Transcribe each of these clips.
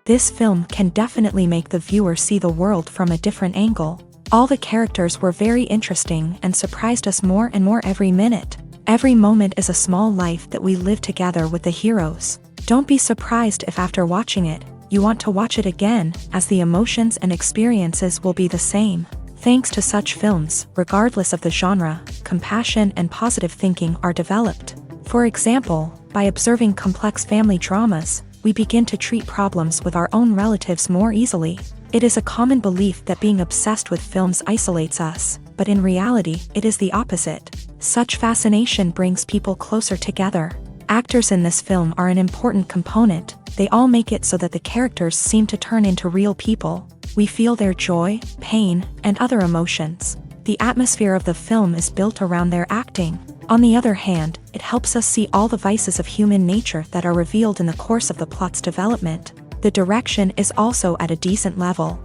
This film can definitely make the viewer see the world from a different angle. All the characters were very interesting and surprised us more and more every minute. Every moment is a small life that we live together with the heroes. Don't be surprised if after watching it, you want to watch it again, as the emotions and experiences will be the same. Thanks to such films, regardless of the genre, compassion and positive thinking are developed. For example, by observing complex family dramas, we begin to treat problems with our own relatives more easily. It is a common belief that being obsessed with films isolates us, but in reality, it is the opposite. Such fascination brings people closer together. Actors in this film are an important component. They all make it so that the characters seem to turn into real people. We feel their joy, pain, and other emotions. The atmosphere of the film is built around their acting. On the other hand, it helps us see all the vices of human nature that are revealed in the course of the plot's development. The direction is also at a decent level.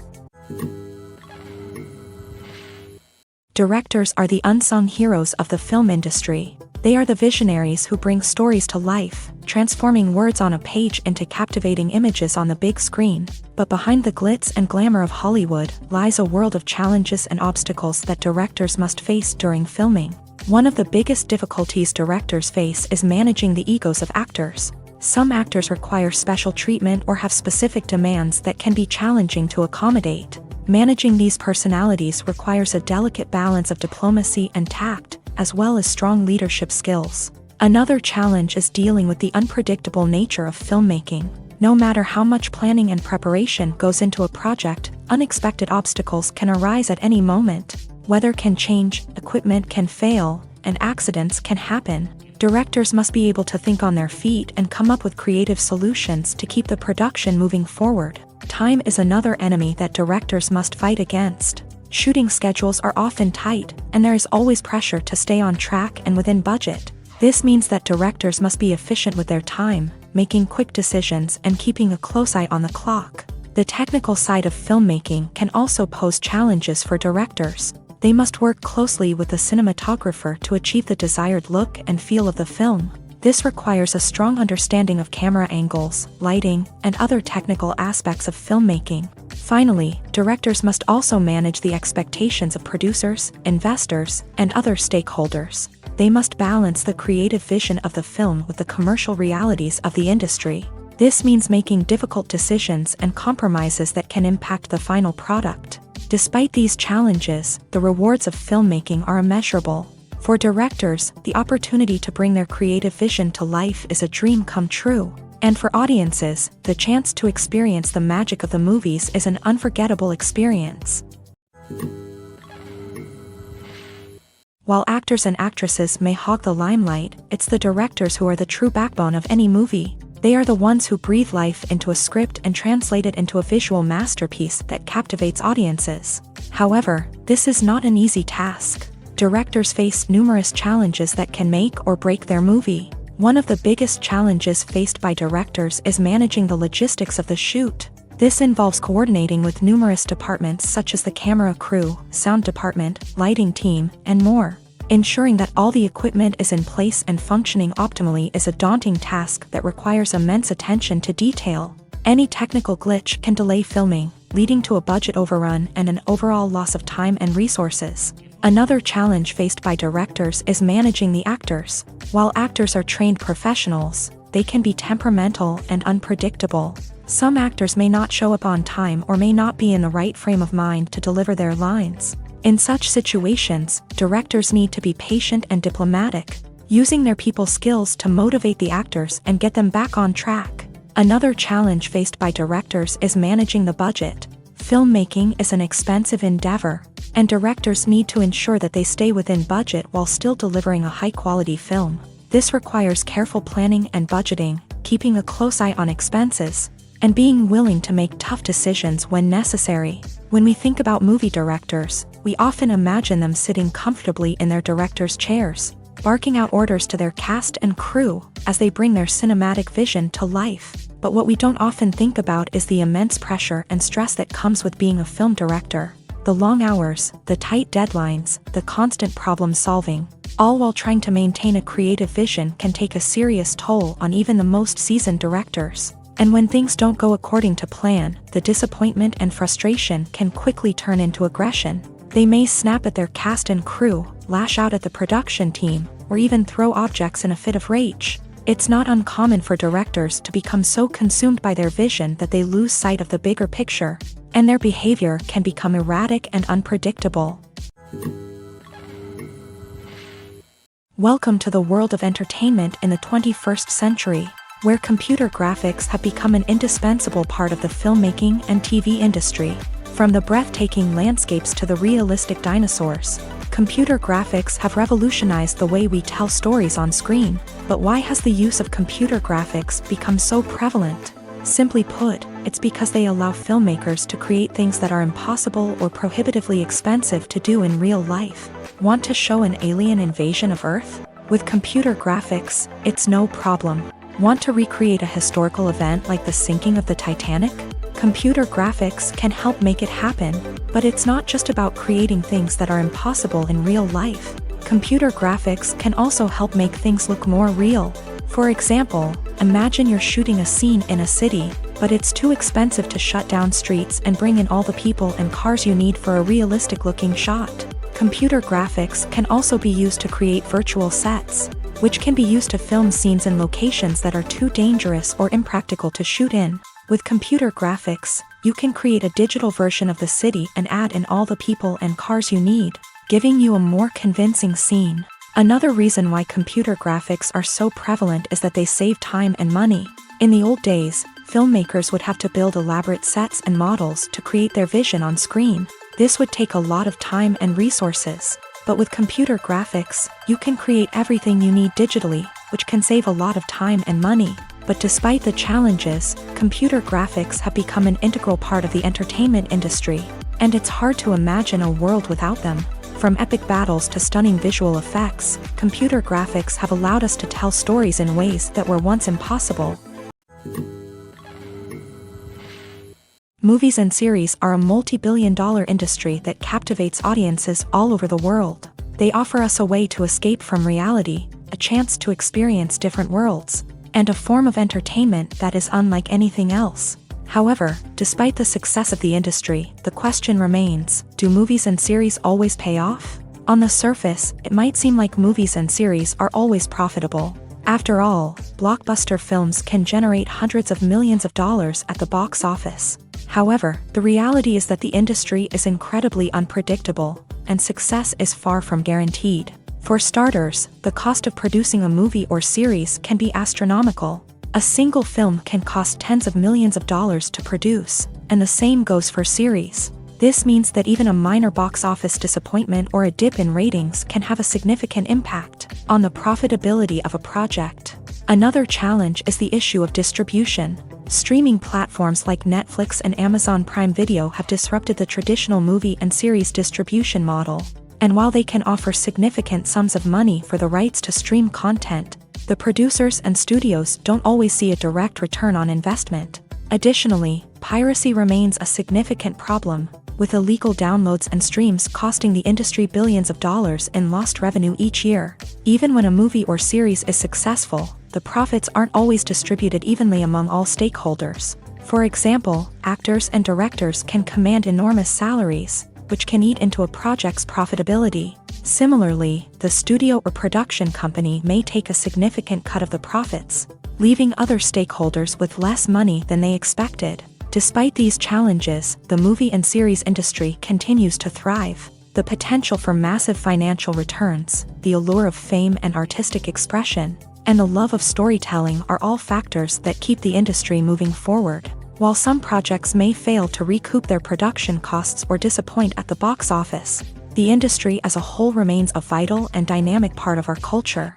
Directors are the unsung heroes of the film industry. They are the visionaries who bring stories to life, transforming words on a page into captivating images on the big screen. But behind the glitz and glamour of Hollywood lies a world of challenges and obstacles that directors must face during filming. One of the biggest difficulties directors face is managing the egos of actors. Some actors require special treatment or have specific demands that can be challenging to accommodate. Managing these personalities requires a delicate balance of diplomacy and tact, as well as strong leadership skills. Another challenge is dealing with the unpredictable nature of filmmaking. No matter how much planning and preparation goes into a project, unexpected obstacles can arise at any moment. Weather can change, equipment can fail, and accidents can happen. Directors must be able to think on their feet and come up with creative solutions to keep the production moving forward. Time is another enemy that directors must fight against. Shooting schedules are often tight, and there is always pressure to stay on track and within budget. This means that directors must be efficient with their time, making quick decisions and keeping a close eye on the clock. The technical side of filmmaking can also pose challenges for directors. They must work closely with the cinematographer to achieve the desired look and feel of the film. This requires a strong understanding of camera angles, lighting, and other technical aspects of filmmaking. Finally, directors must also manage the expectations of producers, investors, and other stakeholders. They must balance the creative vision of the film with the commercial realities of the industry. This means making difficult decisions and compromises that can impact the final product. Despite these challenges, the rewards of filmmaking are immeasurable. For directors, the opportunity to bring their creative vision to life is a dream come true. And for audiences, the chance to experience the magic of the movies is an unforgettable experience. While actors and actresses may hog the limelight, it's the directors who are the true backbone of any movie. They are the ones who breathe life into a script and translate it into a visual masterpiece that captivates audiences. However, this is not an easy task. Directors face numerous challenges that can make or break their movie. One of the biggest challenges faced by directors is managing the logistics of the shoot. This involves coordinating with numerous departments such as the camera crew, sound department, lighting team, and more. Ensuring that all the equipment is in place and functioning optimally is a daunting task that requires immense attention to detail. Any technical glitch can delay filming, leading to a budget overrun and an overall loss of time and resources. Another challenge faced by directors is managing the actors. While actors are trained professionals, they can be temperamental and unpredictable. Some actors may not show up on time or may not be in the right frame of mind to deliver their lines. In such situations, directors need to be patient and diplomatic, using their people skills to motivate the actors and get them back on track. Another challenge faced by directors is managing the budget. Filmmaking is an expensive endeavor, and directors need to ensure that they stay within budget while still delivering a high-quality film. This requires careful planning and budgeting, keeping a close eye on expenses, and being willing to make tough decisions when necessary. When we think about movie directors, we often imagine them sitting comfortably in their director's chairs, barking out orders to their cast and crew as they bring their cinematic vision to life. But what we don't often think about is the immense pressure and stress that comes with being a film director. The long hours, the tight deadlines, the constant problem solving, all while trying to maintain a creative vision can take a serious toll on even the most seasoned directors. And when things don't go according to plan, the disappointment and frustration can quickly turn into aggression. They may snap at their cast and crew, lash out at the production team, or even throw objects in a fit of rage. It's not uncommon for directors to become so consumed by their vision that they lose sight of the bigger picture, and their behavior can become erratic and unpredictable. Welcome to the world of entertainment in the 21st century, where computer graphics have become an indispensable part of the filmmaking and TV industry. From the breathtaking landscapes to the realistic dinosaurs, computer graphics have revolutionized the way we tell stories on screen. But why has the use of computer graphics become so prevalent? Simply put, it's because they allow filmmakers to create things that are impossible or prohibitively expensive to do in real life. Want to show an alien invasion of Earth? With computer graphics, it's no problem. Want to recreate a historical event like the sinking of the Titanic? Computer graphics can help make it happen, but it's not just about creating things that are impossible in real life. Computer graphics can also help make things look more real. For example, imagine you're shooting a scene in a city, but it's too expensive to shut down streets and bring in all the people and cars you need for a realistic-looking shot. Computer graphics can also be used to create virtual sets, which can be used to film scenes in locations that are too dangerous or impractical to shoot in. With computer graphics, you can create a digital version of the city and add in all the people and cars you need, giving you a more convincing scene. Another reason why computer graphics are so prevalent is that they save time and money. In the old days, filmmakers would have to build elaborate sets and models to create their vision on screen. This would take a lot of time and resources. But with computer graphics, you can create everything you need digitally, which can save a lot of time and money. But despite the challenges, computer graphics have become an integral part of the entertainment industry, and it's hard to imagine a world without them. From epic battles to stunning visual effects, computer graphics have allowed us to tell stories in ways that were once impossible. Movies and series are a multi-billion-dollar industry that captivates audiences all over the world. They offer us a way to escape from reality, a chance to experience different worlds, and a form of entertainment that is unlike anything else. However, despite the success of the industry, the question remains, do movies and series always pay off? On the surface, it might seem like movies and series are always profitable. After all, blockbuster films can generate hundreds of millions of dollars at the box office. However, the reality is that the industry is incredibly unpredictable, and success is far from guaranteed. For starters, the cost of producing a movie or series can be astronomical. A single film can cost tens of millions of dollars to produce, and the same goes for series. This means that even a minor box office disappointment or a dip in ratings can have a significant impact on the profitability of a project. Another challenge is the issue of distribution. Streaming platforms like Netflix and Amazon Prime Video have disrupted the traditional movie and series distribution model. And while they can offer significant sums of money for the rights to stream content, the producers and studios don't always see a direct return on investment. Additionally, piracy remains a significant problem, with illegal downloads and streams costing the industry billions of dollars in lost revenue each year. Even when a movie or series is successful, the profits aren't always distributed evenly among all stakeholders. For example, actors and directors can command enormous salaries, which can eat into a project's profitability. Similarly, the studio or production company may take a significant cut of the profits, leaving other stakeholders with less money than they expected. Despite these challenges, the movie and series industry continues to thrive. The potential for massive financial returns, the allure of fame and artistic expression, and the love of storytelling are all factors that keep the industry moving forward. While some projects may fail to recoup their production costs or disappoint at the box office, the industry as a whole remains a vital and dynamic part of our culture.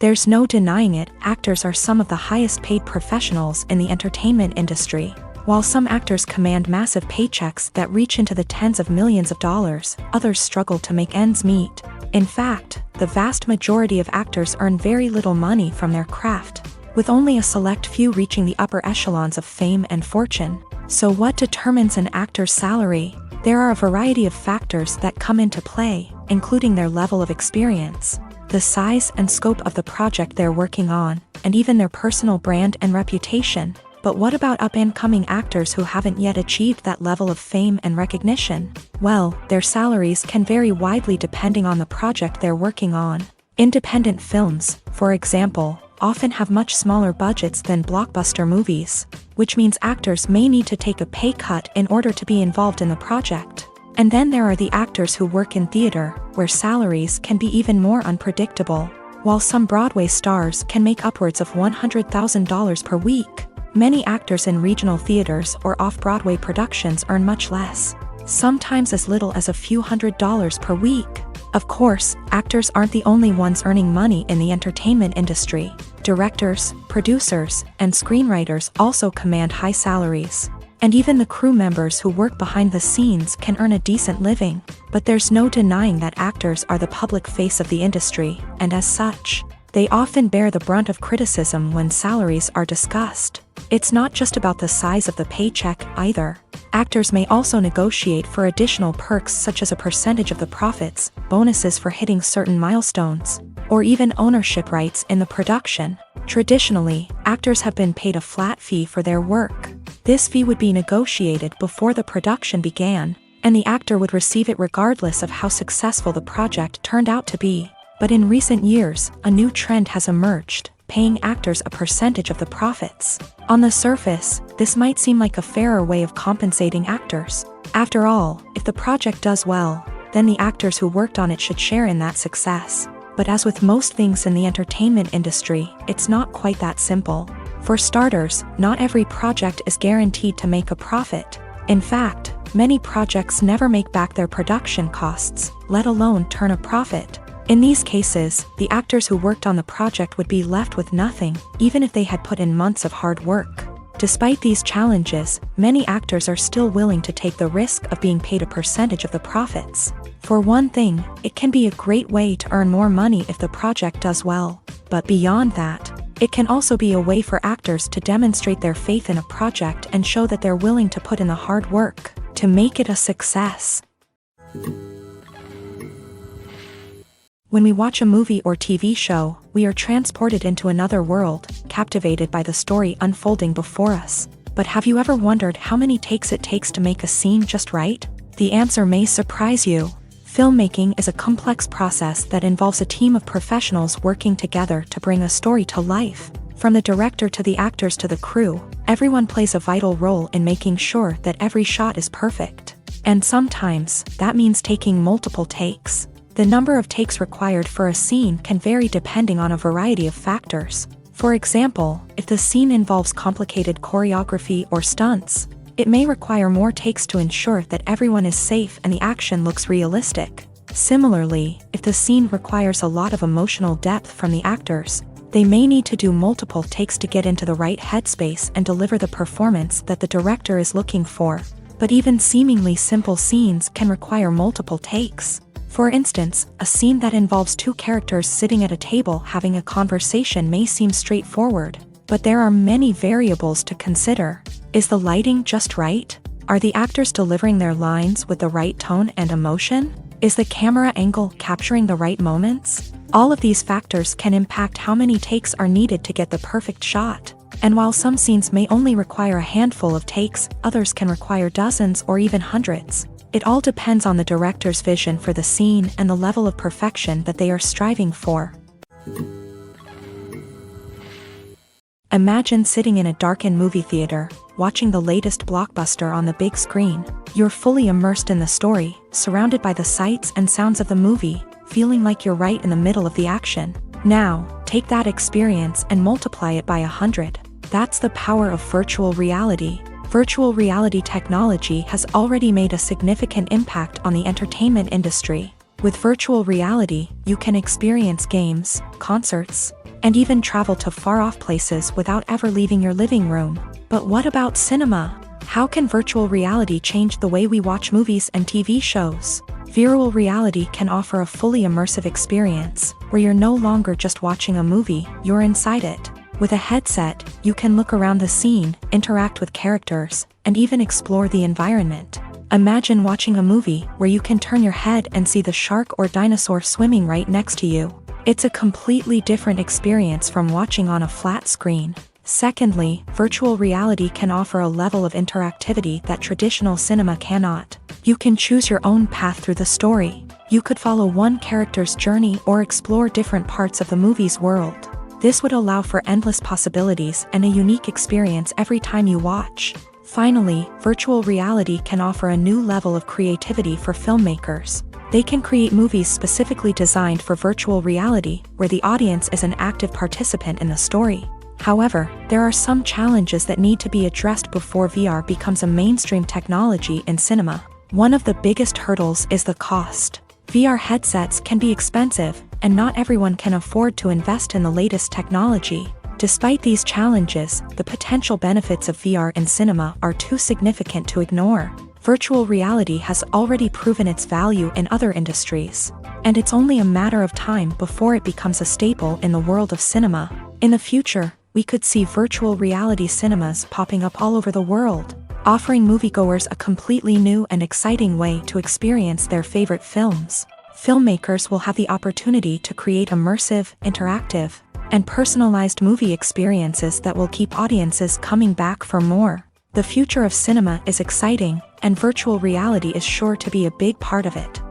There's no denying it, actors are some of the highest paid professionals in the entertainment industry. While some actors command massive paychecks that reach into the tens of millions of dollars, others struggle to make ends meet. In fact, the vast majority of actors earn very little money from their craft, with only a select few reaching the upper echelons of fame and fortune. So what determines an actor's salary? There are a variety of factors that come into play, including their level of experience, the size and scope of the project they're working on, and even their personal brand and reputation. But what about up-and-coming actors who haven't yet achieved that level of fame and recognition? Well, their salaries can vary widely depending on the project they're working on. Independent films, for example, often have much smaller budgets than blockbuster movies, which means actors may need to take a pay cut in order to be involved in the project. And then there are the actors who work in theater, where salaries can be even more unpredictable. While some Broadway stars can make upwards of $100,000 per week, many actors in regional theaters or off-Broadway productions earn much less, sometimes as little as a few $100s per week. Of course, actors aren't the only ones earning money in the entertainment industry. Directors, producers, and screenwriters also command high salaries. And even the crew members who work behind the scenes can earn a decent living. But there's no denying that actors are the public face of the industry, and as such, they often bear the brunt of criticism when salaries are discussed. It's not just about the size of the paycheck, either. Actors may also negotiate for additional perks such as a percentage of the profits, bonuses for hitting certain milestones, or even ownership rights in the production. Traditionally, actors have been paid a flat fee for their work. This fee would be negotiated before the production began, and the actor would receive it regardless of how successful the project turned out to be. But in recent years, a new trend has emerged, paying actors a percentage of the profits. On the surface, this might seem like a fairer way of compensating actors. After all, if the project does well, then the actors who worked on it should share in that success. But as with most things in the entertainment industry, it's not quite that simple. For starters, not every project is guaranteed to make a profit. In fact, many projects never make back their production costs, let alone turn a profit. In these cases, the actors who worked on the project would be left with nothing, even if they had put in months of hard work. Despite these challenges, many actors are still willing to take the risk of being paid a percentage of the profits. For one thing, it can be a great way to earn more money if the project does well. But beyond that, it can also be a way for actors to demonstrate their faith in a project and show that they're willing to put in the hard work to make it a success. When we watch a movie or TV show, we are transported into another world, captivated by the story unfolding before us. But have you ever wondered how many takes it takes to make a scene just right? The answer may surprise you. Filmmaking is a complex process that involves a team of professionals working together to bring a story to life. From the director to the actors to the crew, everyone plays a vital role in making sure that every shot is perfect. And sometimes, that means taking multiple takes. The number of takes required for a scene can vary depending on a variety of factors. For example, if the scene involves complicated choreography or stunts, it may require more takes to ensure that everyone is safe and the action looks realistic. Similarly, if the scene requires a lot of emotional depth from the actors, they may need to do multiple takes to get into the right headspace and deliver the performance that the director is looking for. But even seemingly simple scenes can require multiple takes. For instance, a scene that involves two characters sitting at a table having a conversation may seem straightforward, but there are many variables to consider. Is the lighting just right? Are the actors delivering their lines with the right tone and emotion? Is the camera angle capturing the right moments? All of these factors can impact how many takes are needed to get the perfect shot. And while some scenes may only require a handful of takes, others can require dozens or even hundreds. It all depends on the director's vision for the scene and the level of perfection that they are striving for. Imagine sitting in a darkened movie theater, watching the latest blockbuster on the big screen. You're fully immersed in the story, surrounded by the sights and sounds of the movie, feeling like you're right in the middle of the action. Now, take that experience and multiply it by 100. That's the power of virtual reality. Virtual reality technology has already made a significant impact on the entertainment industry. With virtual reality, you can experience games, concerts, and even travel to far-off places without ever leaving your living room. But what about cinema? How can virtual reality change the way we watch movies and TV shows? Virtual reality can offer a fully immersive experience, where you're no longer just watching a movie, you're inside it. With a headset, you can look around the scene, interact with characters, and even explore the environment. Imagine watching a movie where you can turn your head and see the shark or dinosaur swimming right next to you. It's a completely different experience from watching on a flat screen. Secondly, virtual reality can offer a level of interactivity that traditional cinema cannot. You can choose your own path through the story. You could follow one character's journey or explore different parts of the movie's world. This would allow for endless possibilities and a unique experience every time you watch. Finally, virtual reality can offer a new level of creativity for filmmakers. They can create movies specifically designed for virtual reality, where the audience is an active participant in the story. However, there are some challenges that need to be addressed before VR becomes a mainstream technology in cinema. One of the biggest hurdles is the cost. VR headsets can be expensive, and not everyone can afford to invest in the latest technology. Despite these challenges, the potential benefits of VR in cinema are too significant to ignore. Virtual reality has already proven its value in other industries, and it's only a matter of time before it becomes a staple in the world of cinema. In the future, we could see virtual reality cinemas popping up all over the world, offering moviegoers a completely new and exciting way to experience their favorite films. Filmmakers will have the opportunity to create immersive, interactive, and personalized movie experiences that will keep audiences coming back for more. The future of cinema is exciting, and virtual reality is sure to be a big part of it.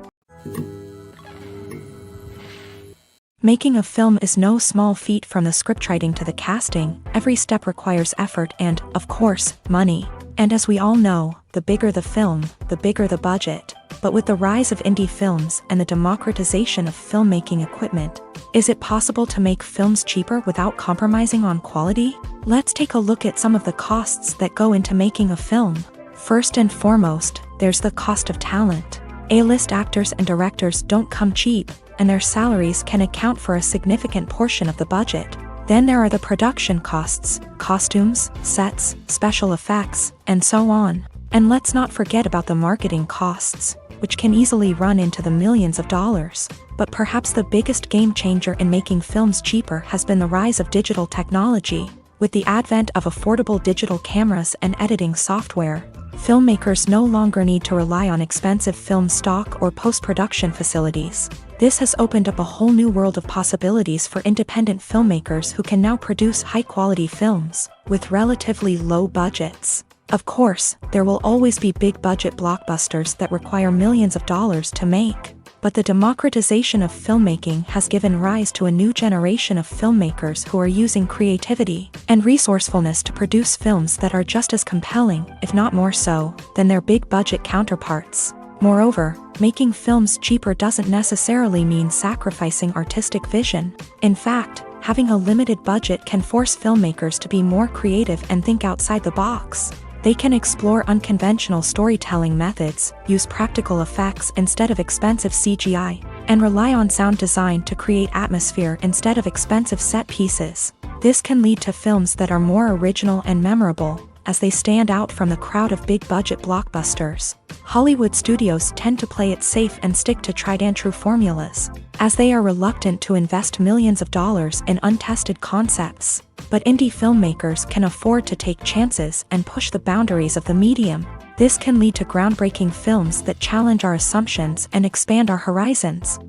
Making a film is no small feat. From the scriptwriting to the casting, every step requires effort and, of course, money. And as we all know, the bigger the film, the bigger the budget. But with the rise of indie films and the democratization of filmmaking equipment, is it possible to make films cheaper without compromising on quality? Let's take a look at some of the costs that go into making a film. First and foremost, there's the cost of talent. A-list actors and directors don't come cheap, and their salaries can account for a significant portion of the budget. Then there are the production costs, costumes, sets, special effects, and so on. And let's not forget about the marketing costs, which can easily run into the millions of dollars. But perhaps the biggest game changer in making films cheaper has been the rise of digital technology. With the advent of affordable digital cameras and editing software, filmmakers no longer need to rely on expensive film stock or post-production facilities. This has opened up a whole new world of possibilities for independent filmmakers who can now produce high-quality films with relatively low budgets. Of course, there will always be big-budget blockbusters that require millions of dollars to make. But the democratization of filmmaking has given rise to a new generation of filmmakers who are using creativity and resourcefulness to produce films that are just as compelling, if not more so, than their big-budget counterparts. Moreover, making films cheaper doesn't necessarily mean sacrificing artistic vision. In fact, having a limited budget can force filmmakers to be more creative and think outside the box. They can explore unconventional storytelling methods, use practical effects instead of expensive CGI, and rely on sound design to create atmosphere instead of expensive set pieces. This can lead to films that are more original and memorable, as they stand out from the crowd of big-budget blockbusters. Hollywood studios tend to play it safe and stick to tried-and-true formulas, as they are reluctant to invest millions of dollars in untested concepts. But indie filmmakers can afford to take chances and push the boundaries of the medium. This can lead to groundbreaking films that challenge our assumptions and expand our horizons.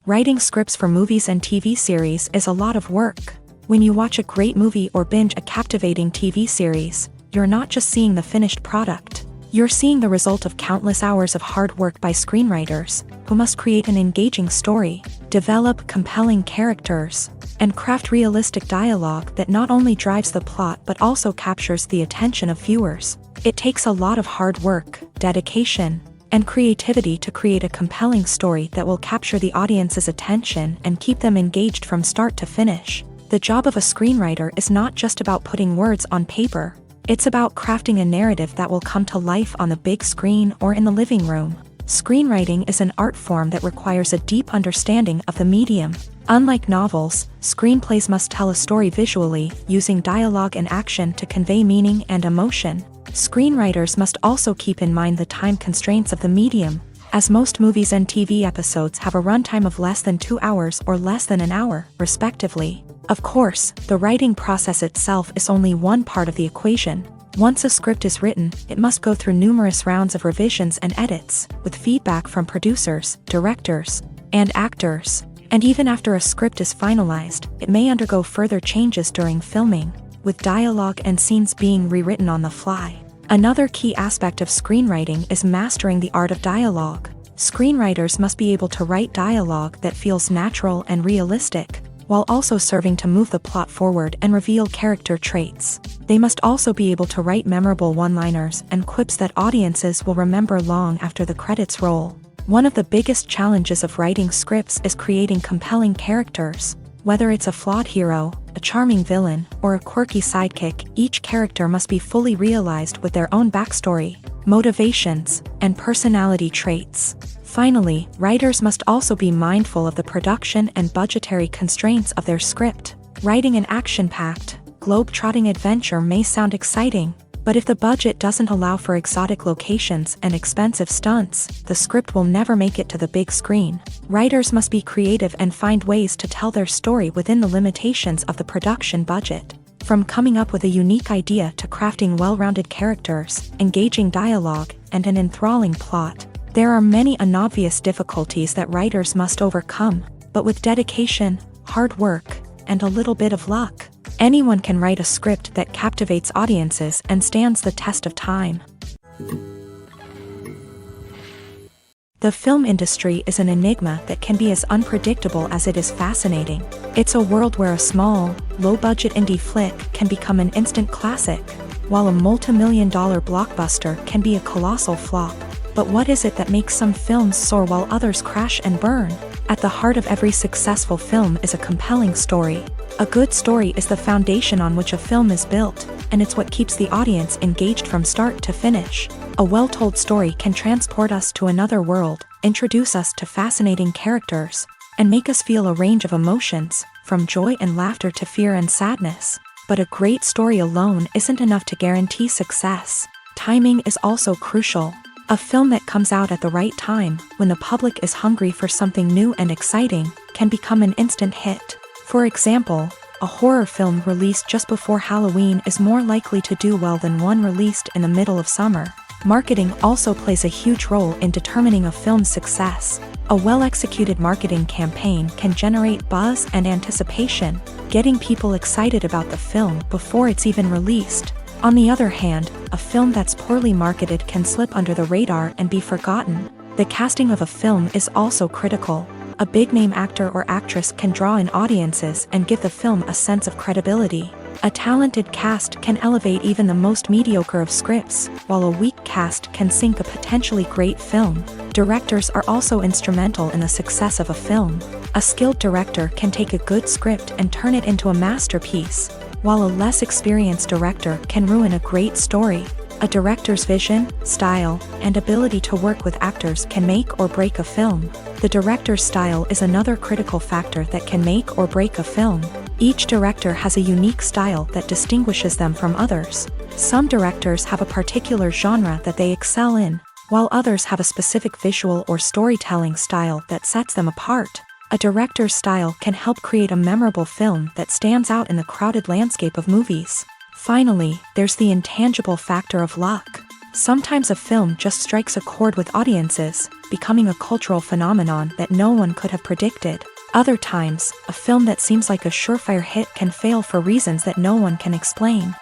Writing scripts for movies and TV series is a lot of work. When you watch a great movie or binge a captivating TV series, you're not just seeing the finished product. You're seeing the result of countless hours of hard work by screenwriters, who must create an engaging story, develop compelling characters, and craft realistic dialogue that not only drives the plot but also captures the attention of viewers. It takes a lot of hard work, dedication, and creativity to create a compelling story that will capture the audience's attention and keep them engaged from start to finish. The job of a screenwriter is not just about putting words on paper. It's about crafting a narrative that will come to life on the big screen or in the living room. Screenwriting is an art form that requires a deep understanding of the medium. Unlike novels, screenplays must tell a story visually, using dialogue and action to convey meaning and emotion. Screenwriters must also keep in mind the time constraints of the medium, as most movies and TV episodes have a runtime of less than 2 hours or less than an hour, respectively. Of course, the writing process itself is only one part of the equation. Once a script is written, it must go through numerous rounds of revisions and edits, with feedback from producers, directors, and actors. And even after a script is finalized, it may undergo further changes during filming, with dialogue and scenes being rewritten on the fly. Another key aspect of screenwriting is mastering the art of dialogue. Screenwriters must be able to write dialogue that feels natural and realistic, while also serving to move the plot forward and reveal character traits. They must also be able to write memorable one-liners and quips that audiences will remember long after the credits roll. One of the biggest challenges of writing scripts is creating compelling characters. Whether it's a flawed hero, a charming villain, or a quirky sidekick, each character must be fully realized with their own backstory, motivations, and personality traits. Finally, writers must also be mindful of the production and budgetary constraints of their script. Writing an action-packed, globe-trotting adventure may sound exciting, but if the budget doesn't allow for exotic locations and expensive stunts, the script will never make it to the big screen. Writers must be creative and find ways to tell their story within the limitations of the production budget. From coming up with a unique idea to crafting well-rounded characters, engaging dialogue, and an enthralling plot, there are many unobvious difficulties that writers must overcome, but with dedication, hard work, and a little bit of luck, anyone can write a script that captivates audiences and stands the test of time. The film industry is an enigma that can be as unpredictable as it is fascinating. It's a world where a small, low-budget indie flick can become an instant classic, while a multi-million-dollar blockbuster can be a colossal flop. But what is it that makes some films soar while others crash and burn? At the heart of every successful film is a compelling story. A good story is the foundation on which a film is built, and it's what keeps the audience engaged from start to finish. A well-told story can transport us to another world, introduce us to fascinating characters, and make us feel a range of emotions, from joy and laughter to fear and sadness. But a great story alone isn't enough to guarantee success. Timing is also crucial. A film that comes out at the right time, when the public is hungry for something new and exciting, can become an instant hit. For example, a horror film released just before Halloween is more likely to do well than one released in the middle of summer. Marketing also plays a huge role in determining a film's success. A well-executed marketing campaign can generate buzz and anticipation, getting people excited about the film before it's even released. On the other hand, a film that's poorly marketed can slip under the radar and be forgotten. The casting of a film is also critical. A big-name actor or actress can draw in audiences and give the film a sense of credibility. A talented cast can elevate even the most mediocre of scripts, while a weak cast can sink a potentially great film. Directors are also instrumental in the success of a film. A skilled director can take a good script and turn it into a masterpiece, while a less experienced director can ruin a great story. A director's vision, style, and ability to work with actors can make or break a film. The director's style is another critical factor that can make or break a film. Each director has a unique style that distinguishes them from others. Some directors have a particular genre that they excel in, while others have a specific visual or storytelling style that sets them apart. A director's style can help create a memorable film that stands out in the crowded landscape of movies. Finally, there's the intangible factor of luck. Sometimes a film just strikes a chord with audiences, becoming a cultural phenomenon that no one could have predicted. Other times, a film that seems like a surefire hit can fail for reasons that no one can explain.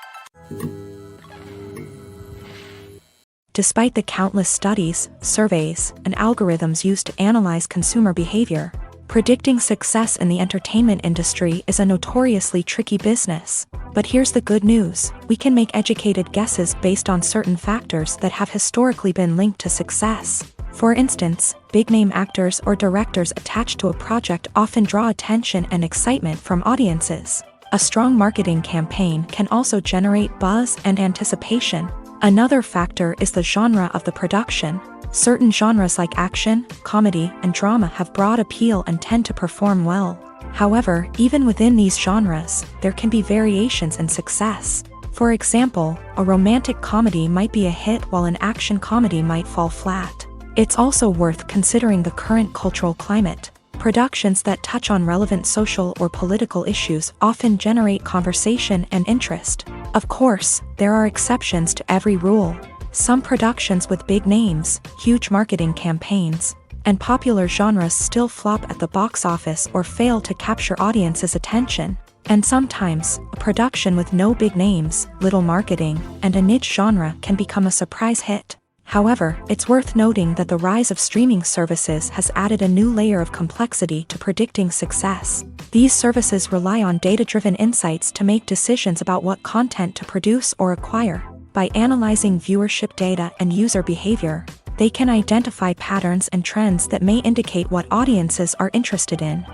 Despite the countless studies, surveys, and algorithms used to analyze consumer behavior, predicting success in the entertainment industry is a notoriously tricky business. But here's the good news: we can make educated guesses based on certain factors that have historically been linked to success. For instance, big-name actors or directors attached to a project often draw attention and excitement from audiences. A strong marketing campaign can also generate buzz and anticipation. Another factor is the genre of the production. Certain genres like action, comedy, and drama have broad appeal and tend to perform well. However, even within these genres, there can be variations in success. For example, a romantic comedy might be a hit while an action comedy might fall flat. It's also worth considering the current cultural climate. Productions that touch on relevant social or political issues often generate conversation and interest. Of course, there are exceptions to every rule. Some productions with big names, huge marketing campaigns, and popular genres still flop at the box office or fail to capture audiences' attention. And sometimes, a production with no big names, little marketing, and a niche genre can become a surprise hit. However, it's worth noting that the rise of streaming services has added a new layer of complexity to predicting success. These services rely on data-driven insights to make decisions about what content to produce or acquire. By analyzing viewership data and user behavior, they can identify patterns and trends that may indicate what audiences are interested in.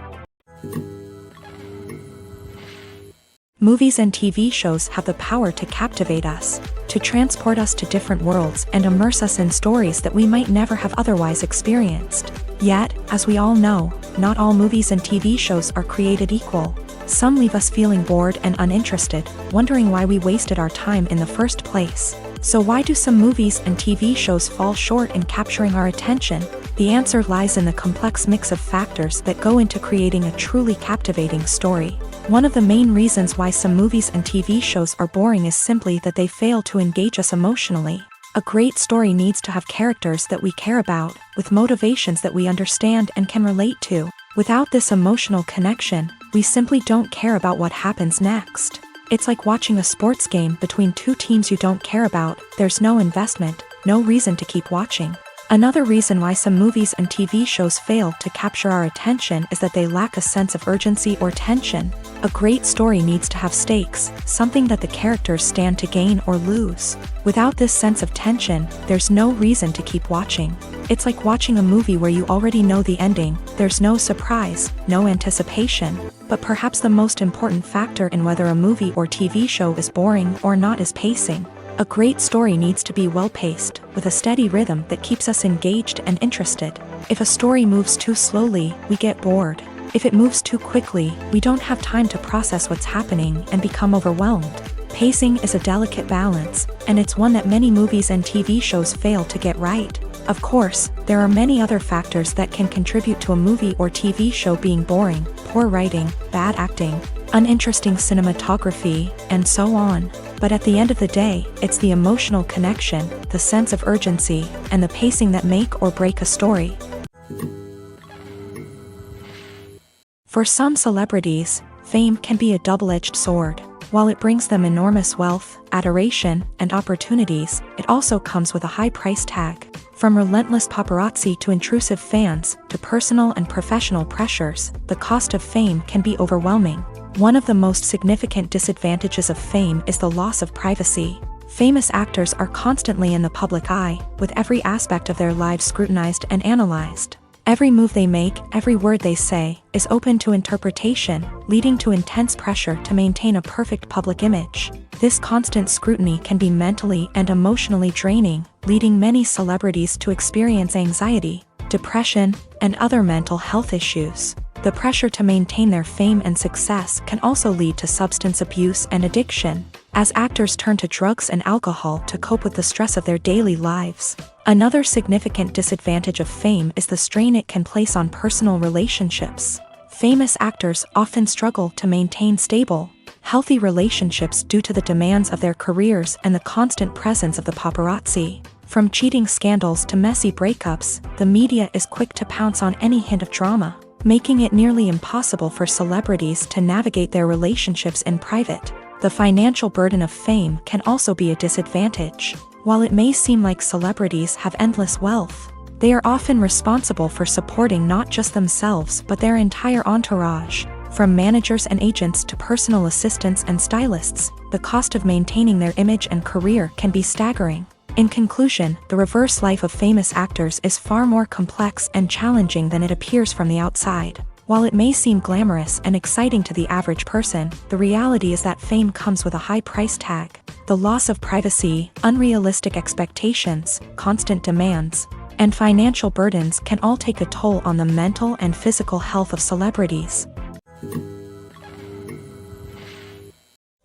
Movies and TV shows have the power to captivate us, to transport us to different worlds and immerse us in stories that we might never have otherwise experienced. Yet, as we all know, not all movies and TV shows are created equal. Some leave us feeling bored and uninterested, wondering why we wasted our time in the first place. So why do some movies and TV shows fall short in capturing our attention? The answer lies in the complex mix of factors that go into creating a truly captivating story. One of the main reasons why some movies and TV shows are boring is simply that they fail to engage us emotionally. A great story needs to have characters that we care about, with motivations that we understand and can relate to. Without this emotional connection, we simply don't care about what happens next. It's like watching a sports game between two teams you don't care about. There's no investment, no reason to keep watching. Another reason why some movies and TV shows fail to capture our attention is that they lack a sense of urgency or tension. A great story needs to have stakes, something that the characters stand to gain or lose. Without this sense of tension, there's no reason to keep watching. It's like watching a movie where you already know the ending. There's no surprise, no anticipation. But perhaps the most important factor in whether a movie or TV show is boring or not is pacing. A great story needs to be well-paced, with a steady rhythm that keeps us engaged and interested. If a story moves too slowly, we get bored. If it moves too quickly, we don't have time to process what's happening and become overwhelmed. Pacing is a delicate balance, and it's one that many movies and TV shows fail to get right. Of course, there are many other factors that can contribute to a movie or TV show being boring: poor writing, bad acting, uninteresting cinematography, and so on. But at the end of the day, it's the emotional connection, the sense of urgency, and the pacing that make or break a story. For some celebrities, fame can be a double-edged sword. While it brings them enormous wealth, adoration, and opportunities, it also comes with a high price tag. From relentless paparazzi to intrusive fans, to personal and professional pressures, the cost of fame can be overwhelming. One of the most significant disadvantages of fame is the loss of privacy. Famous actors are constantly in the public eye, with every aspect of their lives scrutinized and analyzed. Every move they make, every word they say, is open to interpretation, leading to intense pressure to maintain a perfect public image. This constant scrutiny can be mentally and emotionally draining, leading many celebrities to experience anxiety, depression, and other mental health issues. The pressure to maintain their fame and success can also lead to substance abuse and addiction, as actors turn to drugs and alcohol to cope with the stress of their daily lives. Another significant disadvantage of fame is the strain it can place on personal relationships. Famous actors often struggle to maintain stable, healthy relationships due to the demands of their careers and the constant presence of the paparazzi. From cheating scandals to messy breakups, the media is quick to pounce on any hint of drama, making it nearly impossible for celebrities to navigate their relationships in private. The financial burden of fame can also be a disadvantage. While it may seem like celebrities have endless wealth, they are often responsible for supporting not just themselves but their entire entourage. From managers and agents to personal assistants and stylists, the cost of maintaining their image and career can be staggering. In conclusion, the reverse life of famous actors is far more complex and challenging than it appears from the outside. While it may seem glamorous and exciting to the average person, the reality is that fame comes with a high price tag. The loss of privacy, unrealistic expectations, constant demands, and financial burdens can all take a toll on the mental and physical health of celebrities.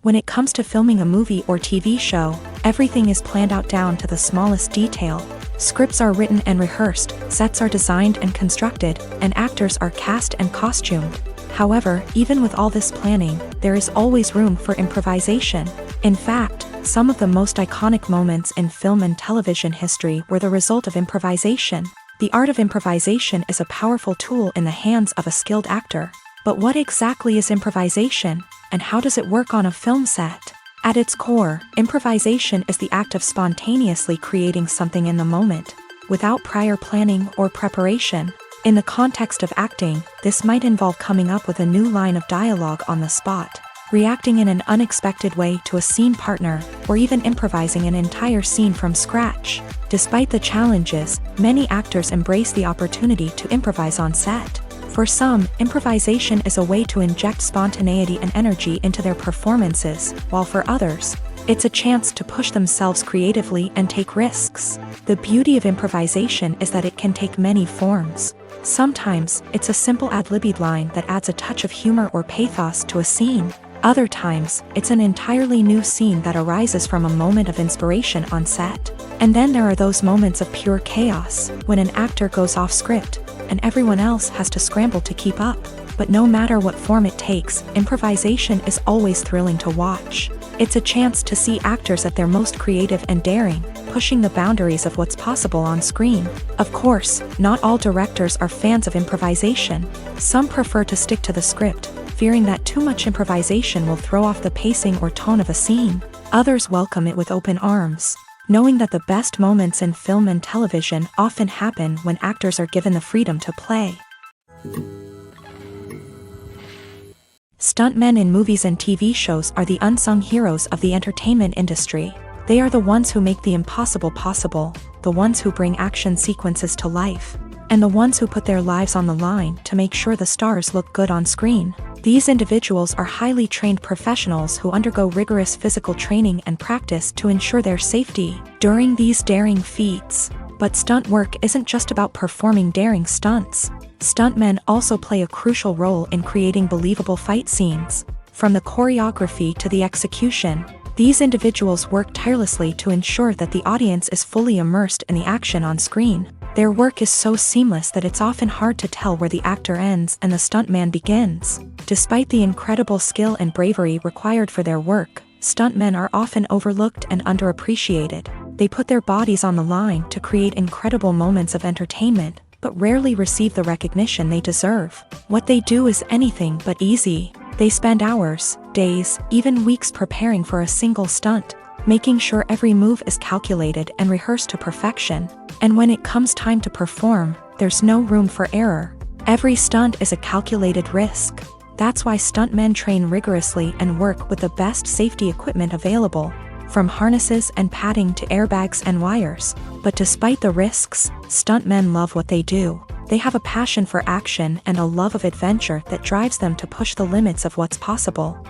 When it comes to filming a movie or TV show, everything is planned out down to the smallest detail. Scripts are written and rehearsed, sets are designed and constructed, and actors are cast and costumed. However, even with all this planning, there is always room for improvisation. In fact, some of the most iconic moments in film and television history were the result of improvisation. The art of improvisation is a powerful tool in the hands of a skilled actor. But what exactly is improvisation, and how does it work on a film set? At its core, improvisation is the act of spontaneously creating something in the moment, without prior planning or preparation. In the context of acting, this might involve coming up with a new line of dialogue on the spot, reacting in an unexpected way to a scene partner, or even improvising an entire scene from scratch. Despite the challenges, many actors embrace the opportunity to improvise on set. For some, improvisation is a way to inject spontaneity and energy into their performances, while for others, it's a chance to push themselves creatively and take risks. The beauty of improvisation is that it can take many forms. Sometimes, it's a simple ad-libbed line that adds a touch of humor or pathos to a scene. Other times, it's an entirely new scene that arises from a moment of inspiration on set. And then there are those moments of pure chaos, when an actor goes off script, and everyone else has to scramble to keep up. But no matter what form it takes, improvisation is always thrilling to watch. It's a chance to see actors at their most creative and daring, pushing the boundaries of what's possible on screen. Of course, not all directors are fans of improvisation. Some prefer to stick to the script, fearing that too much improvisation will throw off the pacing or tone of a scene. Others welcome it with open arms, knowing that the best moments in film and television often happen when actors are given the freedom to play. Stuntmen in movies and TV shows are the unsung heroes of the entertainment industry. They are the ones who make the impossible possible, the ones who bring action sequences to life, and the ones who put their lives on the line to make sure the stars look good on screen. These individuals are highly trained professionals who undergo rigorous physical training and practice to ensure their safety during these daring feats. But stunt work isn't just about performing daring stunts. Stuntmen also play a crucial role in creating believable fight scenes. From the choreography to the execution, these individuals work tirelessly to ensure that the audience is fully immersed in the action on screen. Their work is so seamless that it's often hard to tell where the actor ends and the stuntman begins. Despite the incredible skill and bravery required for their work, stuntmen are often overlooked and underappreciated. They put their bodies on the line to create incredible moments of entertainment, but rarely receive the recognition they deserve. What they do is anything but easy. They spend hours, days, even weeks preparing for a single stunt, making sure every move is calculated and rehearsed to perfection. And when it comes time to perform, there's no room for error. Every stunt is a calculated risk. That's why stuntmen train rigorously and work with the best safety equipment available, from harnesses and padding to airbags and wires. But despite the risks, stuntmen love what they do. They have a passion for action and a love of adventure that drives them to push the limits of what's possible.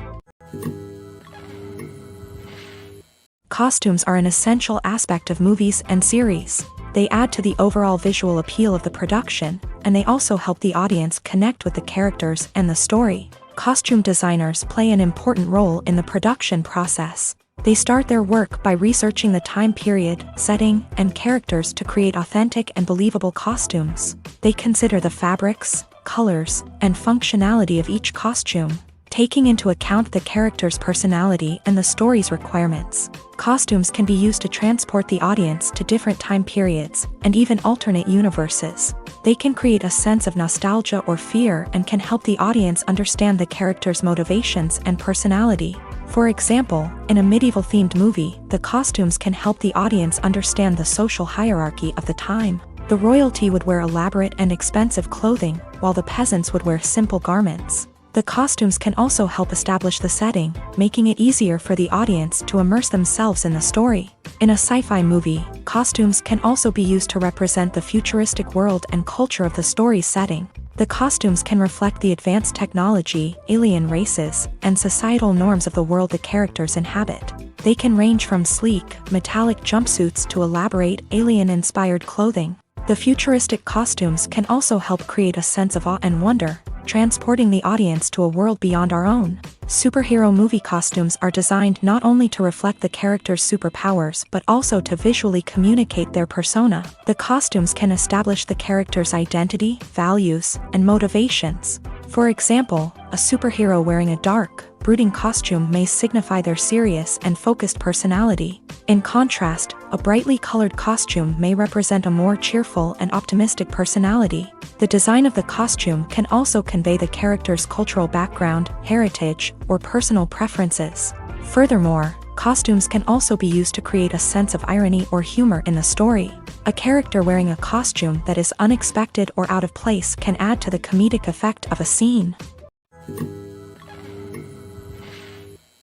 Costumes are an essential aspect of movies and series. They add to the overall visual appeal of the production, and they also help the audience connect with the characters and the story. Costume designers play an important role in the production process. They start their work by researching the time period, setting, and characters to create authentic and believable costumes. They consider the fabrics, colors, and functionality of each costume, taking into account the character's personality and the story's requirements. Costumes can be used to transport the audience to different time periods and even alternate universes. They can create a sense of nostalgia or fear and can help the audience understand the character's motivations and personality. For example, in a medieval-themed movie, the costumes can help the audience understand the social hierarchy of the time. The royalty would wear elaborate and expensive clothing, while the peasants would wear simple garments. The costumes can also help establish the setting, making it easier for the audience to immerse themselves in the story. In a sci-fi movie, costumes can also be used to represent the futuristic world and culture of the story's setting. The costumes can reflect the advanced technology, alien races, and societal norms of the world the characters inhabit. They can range from sleek, metallic jumpsuits to elaborate, alien-inspired clothing. The futuristic costumes can also help create a sense of awe and wonder, transporting the audience to a world beyond our own. Superhero movie costumes are designed not only to reflect the character's superpowers but also to visually communicate their persona. The costumes can establish the character's identity, values, and motivations. For example, a superhero wearing a dark, brooding costume may signify their serious and focused personality. In contrast, a brightly colored costume may represent a more cheerful and optimistic personality. The design of the costume can also convey the character's cultural background, heritage, or personal preferences. Furthermore, costumes can also be used to create a sense of irony or humor in the story. A character wearing a costume that is unexpected or out of place can add to the comedic effect of a scene.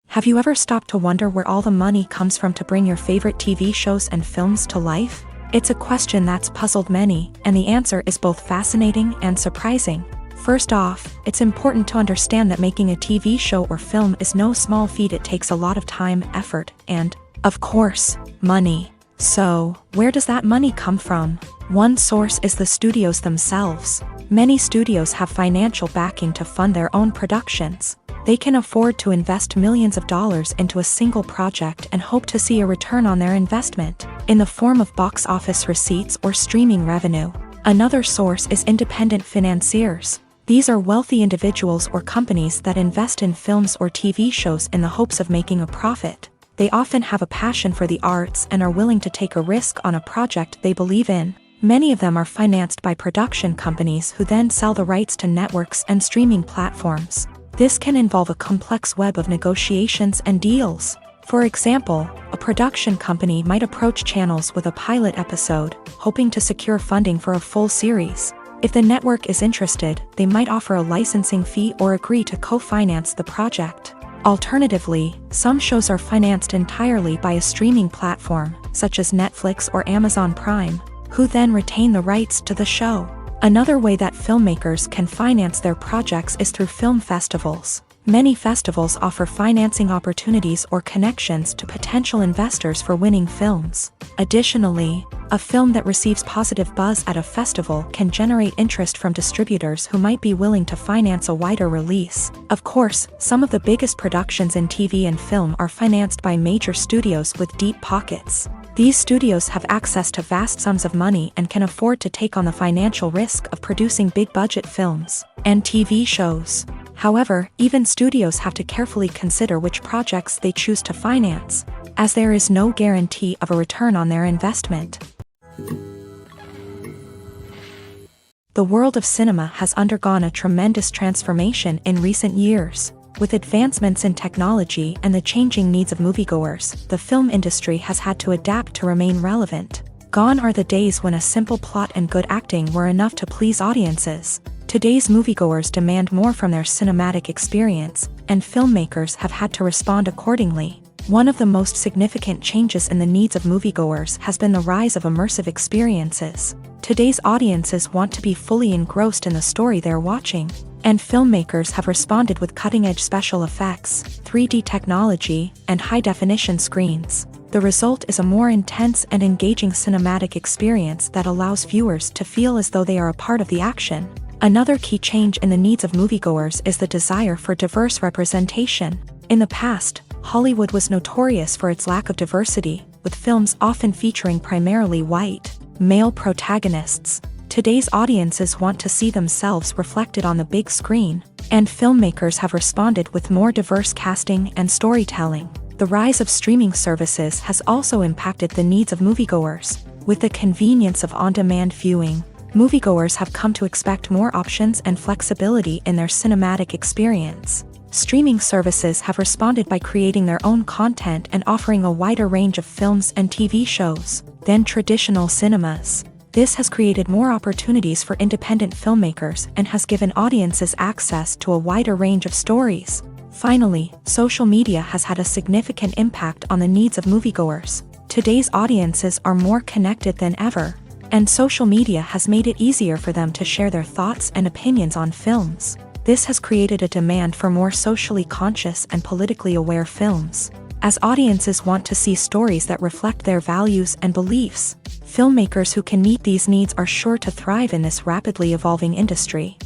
Have you ever stopped to wonder where all the money comes from to bring your favorite TV shows and films to life? It's a question that's puzzled many, and the answer is both fascinating and surprising. First off, it's important to understand that making a TV show or film is no small feat. It takes a lot of time, effort, and, of course, money. So, where does that money come from? One source is the studios themselves. Many studios have financial backing to fund their own productions. They can afford to invest millions of dollars into a single project and hope to see a return on their investment, in the form of box office receipts or streaming revenue. Another source is independent financiers. These are wealthy individuals or companies that invest in films or TV shows in the hopes of making a profit. They often have a passion for the arts and are willing to take a risk on a project they believe in. Many of them are financed by production companies who then sell the rights to networks and streaming platforms. This can involve a complex web of negotiations and deals. For example, a production company might approach channels with a pilot episode, hoping to secure funding for a full series. If the network is interested, they might offer a licensing fee or agree to co-finance the project. Alternatively, some shows are financed entirely by a streaming platform, such as Netflix or Amazon Prime, who then retain the rights to the show. Another way that filmmakers can finance their projects is through film festivals. Many festivals offer financing opportunities or connections to potential investors for winning films. Additionally, a film that receives positive buzz at a festival can generate interest from distributors who might be willing to finance a wider release. Of course, some of the biggest productions in TV and film are financed by major studios with deep pockets. These studios have access to vast sums of money and can afford to take on the financial risk of producing big-budget films and TV shows. However, even studios have to carefully consider which projects they choose to finance, as there is no guarantee of a return on their investment. The world of cinema has undergone a tremendous transformation in recent years. With advancements in technology and the changing needs of moviegoers, the film industry has had to adapt to remain relevant. Gone are the days when a simple plot and good acting were enough to please audiences. Today's moviegoers demand more from their cinematic experience, and filmmakers have had to respond accordingly. One of the most significant changes in the needs of moviegoers has been the rise of immersive experiences. Today's audiences want to be fully engrossed in the story they're watching, and filmmakers have responded with cutting-edge special effects, 3D technology, and high-definition screens. The result is a more intense and engaging cinematic experience that allows viewers to feel as though they are a part of the action. Another key change in the needs of moviegoers is the desire for diverse representation. In the past, Hollywood was notorious for its lack of diversity, with films often featuring primarily white, male protagonists. Today's audiences want to see themselves reflected on the big screen, and filmmakers have responded with more diverse casting and storytelling. The rise of streaming services has also impacted the needs of moviegoers. With the convenience of on-demand viewing, moviegoers have come to expect more options and flexibility in their cinematic experience. Streaming services have responded by creating their own content and offering a wider range of films and TV shows than traditional cinemas. This has created more opportunities for independent filmmakers and has given audiences access to a wider range of stories. Finally, social media has had a significant impact on the needs of moviegoers. Today's audiences are more connected than ever, and social media has made it easier for them to share their thoughts and opinions on films. This has created a demand for more socially conscious and politically aware films. As audiences want to see stories that reflect their values and beliefs, filmmakers who can meet these needs are sure to thrive in this rapidly evolving industry.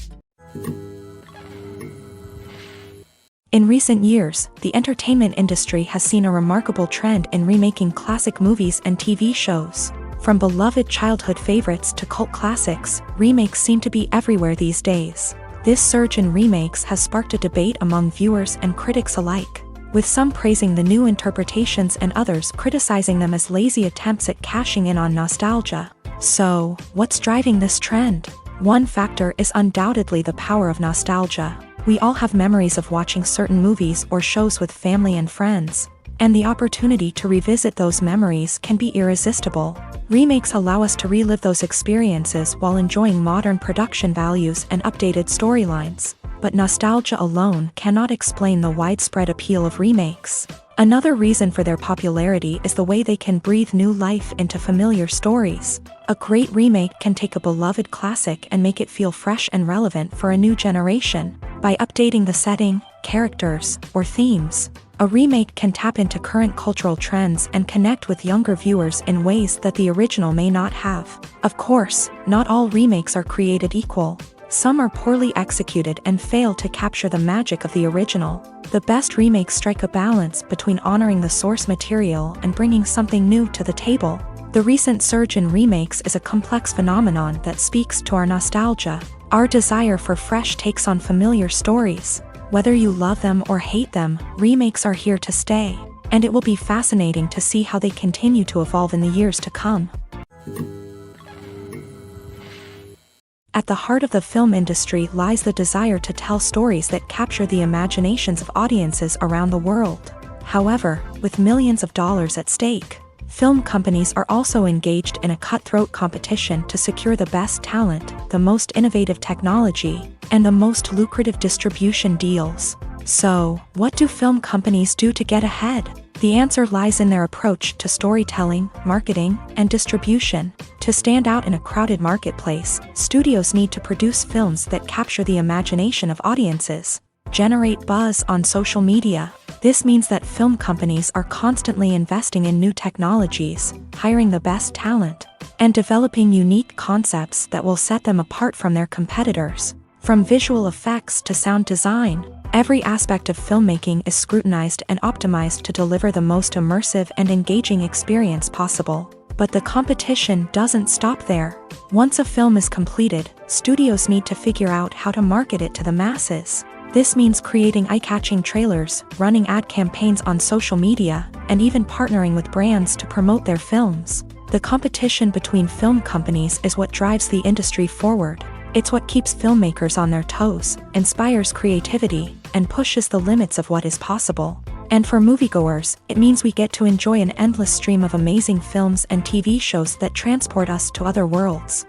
In recent years, the entertainment industry has seen a remarkable trend in remaking classic movies and TV shows. From beloved childhood favorites to cult classics, remakes seem to be everywhere these days. This surge in remakes has sparked a debate among viewers and critics alike, with some praising the new interpretations and others criticizing them as lazy attempts at cashing in on nostalgia. So, what's driving this trend? One factor is undoubtedly the power of nostalgia. We all have memories of watching certain movies or shows with family and friends, and the opportunity to revisit those memories can be irresistible. Remakes allow us to relive those experiences while enjoying modern production values and updated storylines. But nostalgia alone cannot explain the widespread appeal of remakes. Another reason for their popularity is the way they can breathe new life into familiar stories. A great remake can take a beloved classic and make it feel fresh and relevant for a new generation. By updating the setting, characters, or themes, a remake can tap into current cultural trends and connect with younger viewers in ways that the original may not have. Of course, not all remakes are created equal. Some are poorly executed and fail to capture the magic of the original. The best remakes strike a balance between honoring the source material and bringing something new to the table. The recent surge in remakes is a complex phenomenon that speaks to our nostalgia, our desire for fresh takes on familiar stories. Whether you love them or hate them, remakes are here to stay, and it will be fascinating to see how they continue to evolve in the years to come. At the heart of the film industry lies the desire to tell stories that capture the imaginations of audiences around the world. However, with millions of dollars at stake, film companies are also engaged in a cutthroat competition to secure the best talent, the most innovative technology, and the most lucrative distribution deals. So, what do film companies do to get ahead? The answer lies in their approach to storytelling, marketing, and distribution. To stand out in a crowded marketplace, studios need to produce films that capture the imagination of audiences, generate buzz on social media. This means that film companies are constantly investing in new technologies, hiring the best talent, and developing unique concepts that will set them apart from their competitors. From visual effects to sound design, every aspect of filmmaking is scrutinized and optimized to deliver the most immersive and engaging experience possible. But the competition doesn't stop there. Once a film is completed, studios need to figure out how to market it to the masses. This means creating eye-catching trailers, running ad campaigns on social media, and even partnering with brands to promote their films. The competition between film companies is what drives the industry forward. It's what keeps filmmakers on their toes, inspires creativity, and pushes the limits of what is possible. And for moviegoers, it means we get to enjoy an endless stream of amazing films and TV shows that transport us to other worlds.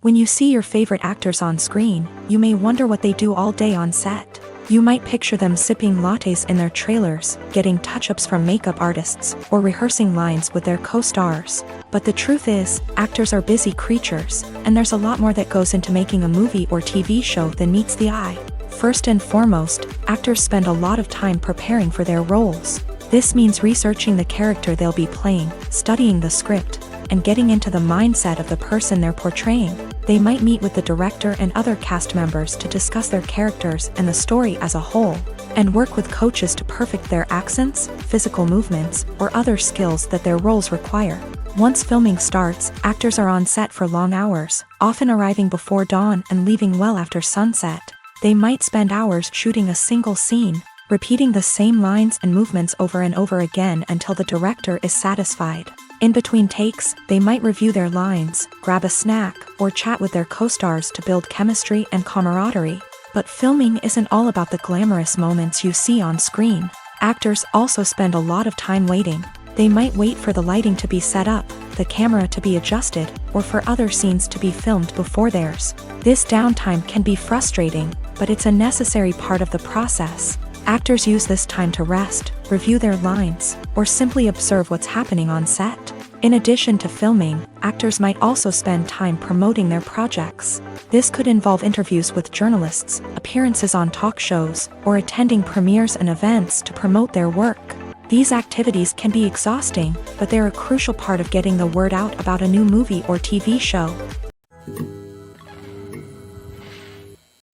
When you see your favorite actors on screen, you may wonder what they do all day on set. You might picture them sipping lattes in their trailers, getting touch-ups from makeup artists, or rehearsing lines with their co-stars. But the truth is, actors are busy creatures, and there's a lot more that goes into making a movie or TV show than meets the eye. First and foremost, actors spend a lot of time preparing for their roles. This means researching the character they'll be playing, studying the script, and getting into the mindset of the person they're portraying. They might meet with the director and other cast members to discuss their characters and the story as a whole, and work with coaches to perfect their accents, physical movements, or other skills that their roles require. Once filming starts, actors are on set for long hours, often arriving before dawn and leaving well after sunset. They might spend hours shooting a single scene, repeating the same lines and movements over and over again until the director is satisfied. In between takes, they might review their lines, grab a snack, or chat with their co-stars to build chemistry and camaraderie. But filming isn't all about the glamorous moments you see on screen. Actors also spend a lot of time waiting. They might wait for the lighting to be set up, the camera to be adjusted, or for other scenes to be filmed before theirs. This downtime can be frustrating, but it's a necessary part of the process. Actors use this time to rest, review their lines, or simply observe what's happening on set. In addition to filming, actors might also spend time promoting their projects. This could involve interviews with journalists, appearances on talk shows, or attending premieres and events to promote their work. These activities can be exhausting, but they're a crucial part of getting the word out about a new movie or TV show.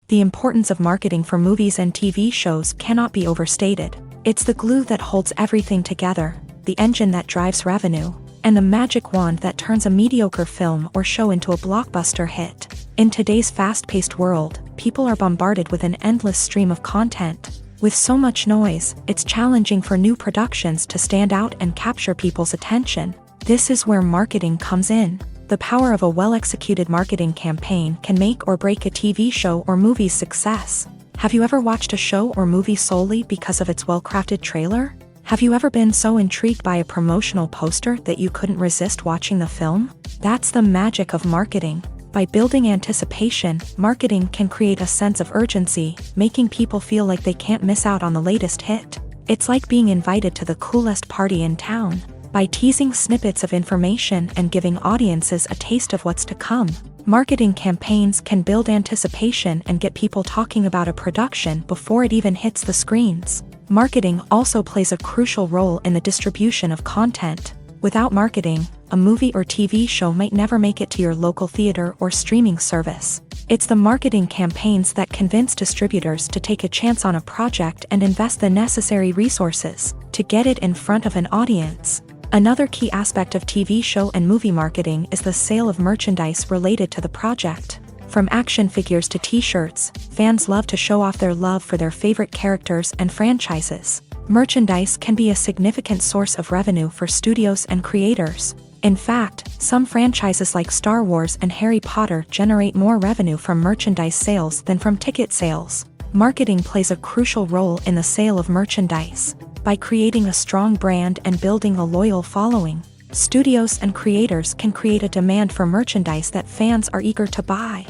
The importance of marketing for movies and TV shows cannot be overstated. It's the glue that holds everything together, the engine that drives revenue, and the magic wand that turns a mediocre film or show into a blockbuster hit. In today's fast-paced world, people are bombarded with an endless stream of content. With so much noise, it's challenging for new productions to stand out and capture people's attention. This is where marketing comes in. The power of a well-executed marketing campaign can make or break a TV show or movie's success. Have you ever watched a show or movie solely because of its well-crafted trailer? Have you ever been so intrigued by a promotional poster that you couldn't resist watching the film? That's the magic of marketing. By building anticipation, marketing can create a sense of urgency, making people feel like they can't miss out on the latest hit. It's like being invited to the coolest party in town. By teasing snippets of information and giving audiences a taste of what's to come, marketing campaigns can build anticipation and get people talking about a production before it even hits the screens. Marketing also plays a crucial role in the distribution of content. Without marketing, a movie or TV show might never make it to your local theater or streaming service. It's the marketing campaigns that convince distributors to take a chance on a project and invest the necessary resources to get it in front of an audience. Another key aspect of TV show and movie marketing is the sale of merchandise related to the project. From action figures to t-shirts, fans love to show off their love for their favorite characters and franchises. Merchandise can be a significant source of revenue for studios and creators. In fact, some franchises like Star Wars and Harry Potter generate more revenue from merchandise sales than from ticket sales. Marketing plays a crucial role in the sale of merchandise. By creating a strong brand and building a loyal following, studios and creators can create a demand for merchandise that fans are eager to buy.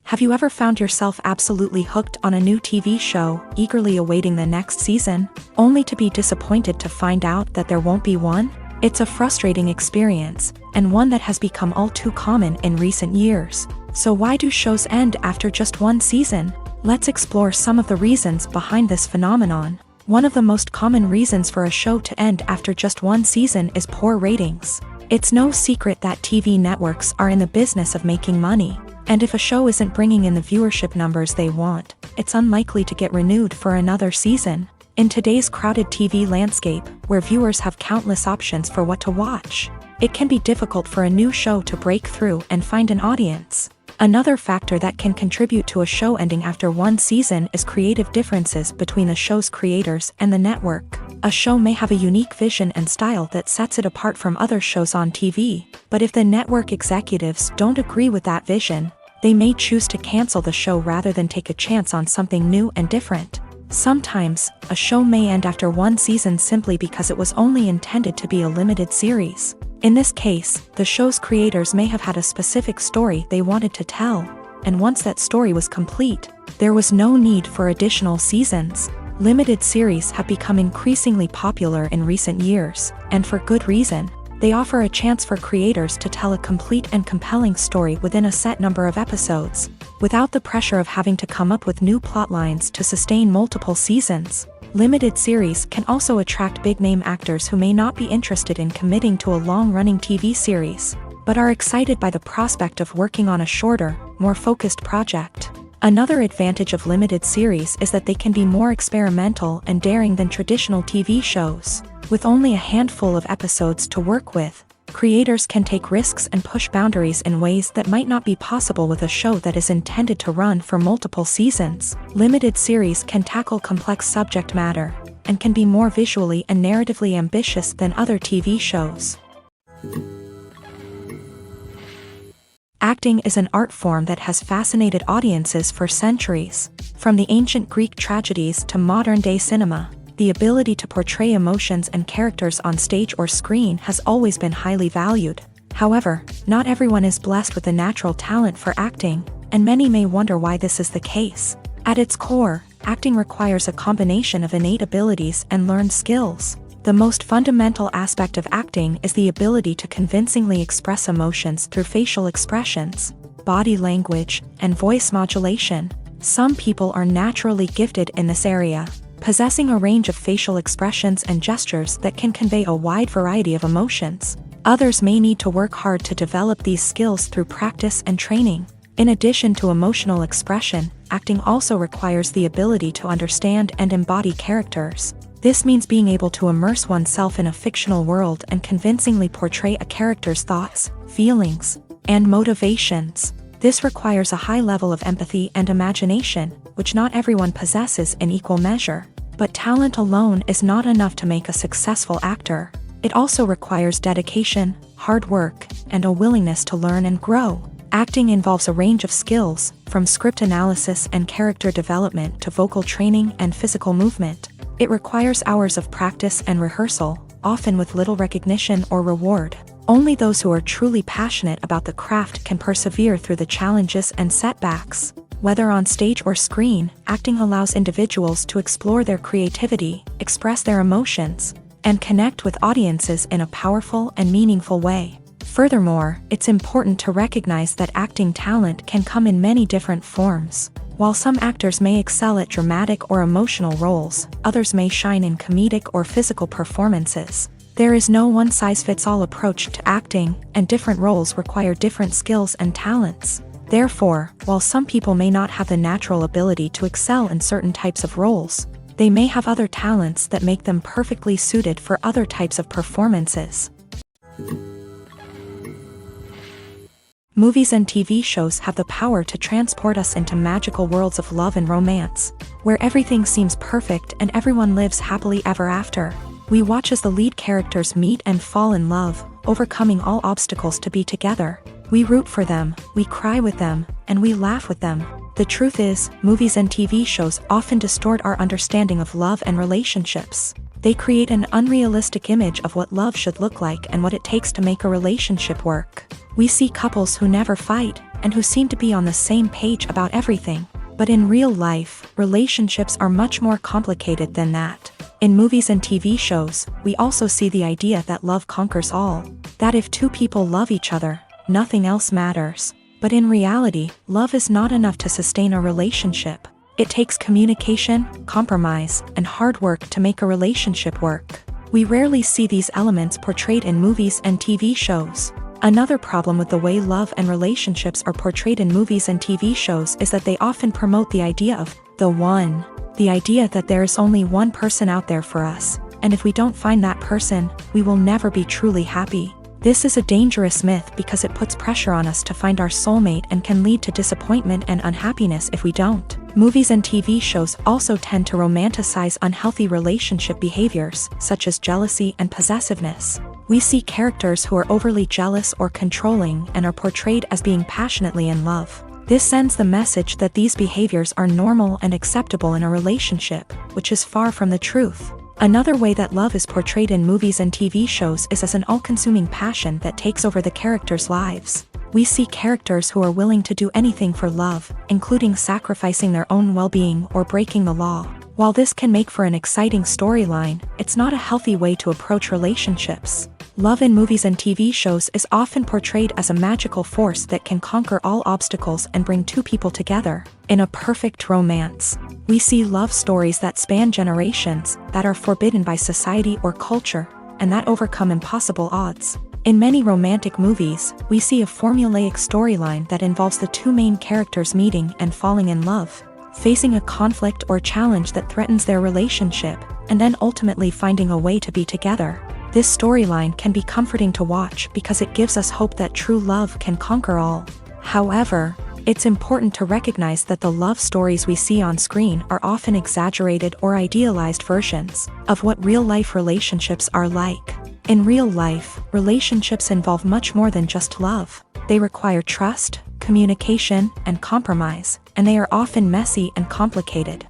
Have you ever found yourself absolutely hooked on a new TV show, eagerly awaiting the next season, only to be disappointed to find out that there won't be one? It's a frustrating experience, and one that has become all too common in recent years. So why do shows end after just one season? Let's explore some of the reasons behind this phenomenon. One of the most common reasons for a show to end after just one season is poor ratings. It's no secret that TV networks are in the business of making money, and if a show isn't bringing in the viewership numbers they want, it's unlikely to get renewed for another season. In today's crowded TV landscape, where viewers have countless options for what to watch, it can be difficult for a new show to break through and find an audience. Another factor that can contribute to a show ending after one season is creative differences between the show's creators and the network. A show may have a unique vision and style that sets it apart from other shows on TV, but if the network executives don't agree with that vision, they may choose to cancel the show rather than take a chance on something new and different. Sometimes, a show may end after one season simply because it was only intended to be a limited series. In this case, the show's creators may have had a specific story they wanted to tell, and once that story was complete, there was no need for additional seasons. Limited series have become increasingly popular in recent years, and for good reason. They offer a chance for creators to tell a complete and compelling story within a set number of episodes, without the pressure of having to come up with new plotlines to sustain multiple seasons. Limited series can also attract big-name actors who may not be interested in committing to a long-running TV series, but are excited by the prospect of working on a shorter, more focused project. Another advantage of limited series is that they can be more experimental and daring than traditional TV shows. With only a handful of episodes to work with, creators can take risks and push boundaries in ways that might not be possible with a show that is intended to run for multiple seasons. Limited series can tackle complex subject matter, and can be more visually and narratively ambitious than other TV shows. Acting is an art form that has fascinated audiences for centuries. From the ancient Greek tragedies to modern-day cinema, the ability to portray emotions and characters on stage or screen has always been highly valued. However, not everyone is blessed with a natural talent for acting, and many may wonder why this is the case. At its core, acting requires a combination of innate abilities and learned skills. The most fundamental aspect of acting is the ability to convincingly express emotions through facial expressions, body language, and voice modulation. Some people are naturally gifted in this area, possessing a range of facial expressions and gestures that can convey a wide variety of emotions. Others may need to work hard to develop these skills through practice and training. In addition to emotional expression, acting also requires the ability to understand and embody characters. This means being able to immerse oneself in a fictional world and convincingly portray a character's thoughts, feelings, and motivations. This requires a high level of empathy and imagination, which not everyone possesses in equal measure. But talent alone is not enough to make a successful actor. It also requires dedication, hard work, and a willingness to learn and grow. Acting involves a range of skills, from script analysis and character development to vocal training and physical movement. It requires hours of practice and rehearsal, often with little recognition or reward. Only those who are truly passionate about the craft can persevere through the challenges and setbacks. Whether on stage or screen, acting allows individuals to explore their creativity, express their emotions, and connect with audiences in a powerful and meaningful way. Furthermore, it's important to recognize that acting talent can come in many different forms. While some actors may excel at dramatic or emotional roles, others may shine in comedic or physical performances. There is no one-size-fits-all approach to acting, and different roles require different skills and talents. Therefore, while some people may not have the natural ability to excel in certain types of roles, they may have other talents that make them perfectly suited for other types of performances. Movies and TV shows have the power to transport us into magical worlds of love and romance, where everything seems perfect and everyone lives happily ever after. We watch as the lead characters meet and fall in love, overcoming all obstacles to be together. We root for them, we cry with them, and we laugh with them. The truth is, movies and TV shows often distort our understanding of love and relationships. They create an unrealistic image of what love should look like and what it takes to make a relationship work. We see couples who never fight, and who seem to be on the same page about everything. But in real life, relationships are much more complicated than that. In movies and TV shows, we also see the idea that love conquers all. That if two people love each other, nothing else matters. But in reality, love is not enough to sustain a relationship. It takes communication, compromise, and hard work to make a relationship work. We rarely see these elements portrayed in movies and TV shows. Another problem with the way love and relationships are portrayed in movies and TV shows is that they often promote the idea of the one. The idea that there is only one person out there for us, and if we don't find that person, we will never be truly happy. This is a dangerous myth because it puts pressure on us to find our soulmate and can lead to disappointment and unhappiness if we don't. Movies and TV shows also tend to romanticize unhealthy relationship behaviors, such as jealousy and possessiveness. We see characters who are overly jealous or controlling and are portrayed as being passionately in love. This sends the message that these behaviors are normal and acceptable in a relationship, which is far from the truth. Another way that love is portrayed in movies and TV shows is as an all-consuming passion that takes over the characters' lives. We see characters who are willing to do anything for love, including sacrificing their own well-being or breaking the law. While this can make for an exciting storyline, it's not a healthy way to approach relationships. Love in movies and TV shows is often portrayed as a magical force that can conquer all obstacles and bring two people together in a perfect romance. We see love stories that span generations, that are forbidden by society or culture, and that overcome impossible odds. In many romantic movies, we see a formulaic storyline that involves the two main characters meeting and falling in love, facing a conflict or challenge that threatens their relationship, and then ultimately finding a way to be together. This storyline can be comforting to watch because it gives us hope that true love can conquer all. However, it's important to recognize that the love stories we see on screen are often exaggerated or idealized versions of what real-life relationships are like. In real life, relationships involve much more than just love. They require trust, communication, and compromise, and they are often messy and complicated.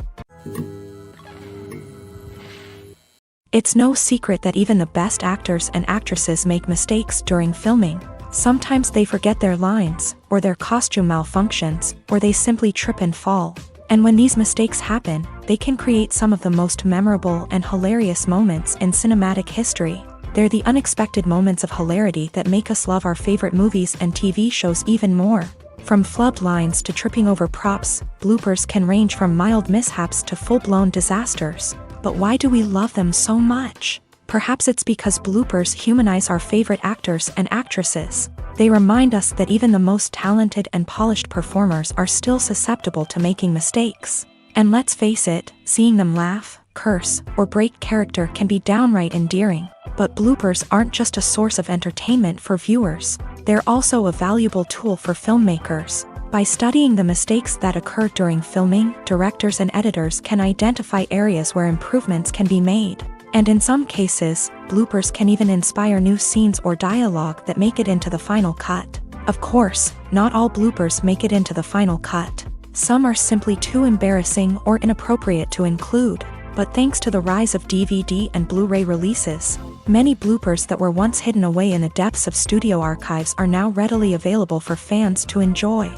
It's no secret that even the best actors and actresses make mistakes during filming. Sometimes they forget their lines, or their costume malfunctions, or they simply trip and fall. And when these mistakes happen, they can create some of the most memorable and hilarious moments in cinematic history. They're the unexpected moments of hilarity that make us love our favorite movies and TV shows even more. From flubbed lines to tripping over props, bloopers can range from mild mishaps to full-blown disasters. But why do we love them so much? Perhaps it's because bloopers humanize our favorite actors and actresses. They remind us that even the most talented and polished performers are still susceptible to making mistakes. And let's face it, seeing them laugh, curse, or break character can be downright endearing. But bloopers aren't just a source of entertainment for viewers. They're also a valuable tool for filmmakers. By studying the mistakes that occur during filming, directors and editors can identify areas where improvements can be made. And in some cases, bloopers can even inspire new scenes or dialogue that make it into the final cut. Of course, not all bloopers make it into the final cut. Some are simply too embarrassing or inappropriate to include. But thanks to the rise of DVD and Blu-ray releases, many bloopers that were once hidden away in the depths of studio archives are now readily available for fans to enjoy.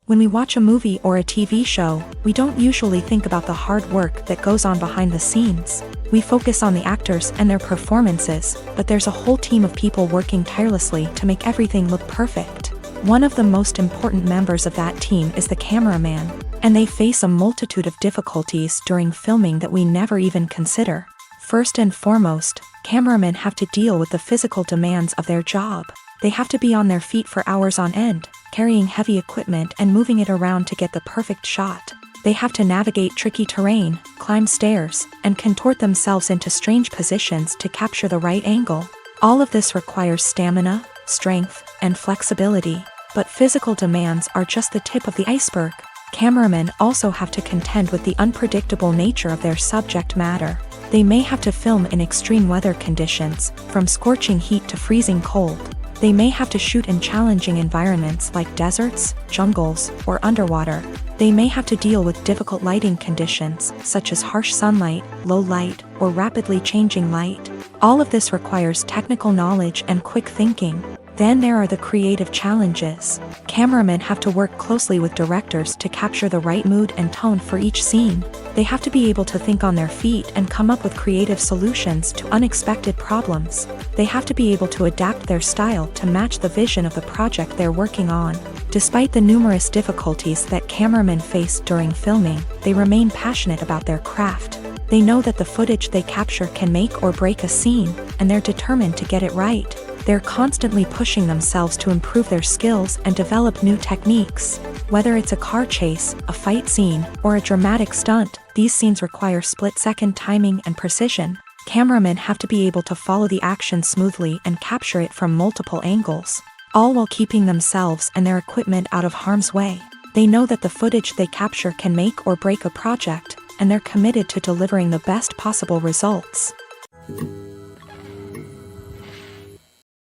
When we watch a movie or a TV show, we don't usually think about the hard work that goes on behind the scenes. We focus on the actors and their performances, but there's a whole team of people working tirelessly to make everything look perfect. One of the most important members of that team is the cameraman, and they face a multitude of difficulties during filming that we never even consider. First and foremost, cameramen have to deal with the physical demands of their job. They have to be on their feet for hours on end, carrying heavy equipment and moving it around to get the perfect shot. They have to navigate tricky terrain, climb stairs, and contort themselves into strange positions to capture the right angle. All of this requires stamina, strength, and flexibility. But physical demands are just the tip of the iceberg. Cameramen also have to contend with the unpredictable nature of their subject matter. They may have to film in extreme weather conditions, from scorching heat to freezing cold. They may have to shoot in challenging environments like deserts, jungles, or underwater. They may have to deal with difficult lighting conditions, such as harsh sunlight, low light, or rapidly changing light. All of this requires technical knowledge and quick thinking. Then there are the creative challenges. Cameramen have to work closely with directors to capture the right mood and tone for each scene. They have to be able to think on their feet and come up with creative solutions to unexpected problems. They have to be able to adapt their style to match the vision of the project they're working on. Despite the numerous difficulties that cameramen face during filming, they remain passionate about their craft. They know that the footage they capture can make or break a scene, and they're determined to get it right. They're constantly pushing themselves to improve their skills and develop new techniques. Whether it's a car chase, a fight scene, or a dramatic stunt, these scenes require split-second timing and precision. Cameramen have to be able to follow the action smoothly and capture it from multiple angles, all while keeping themselves and their equipment out of harm's way. They know that the footage they capture can make or break a project, and they're committed to delivering the best possible results.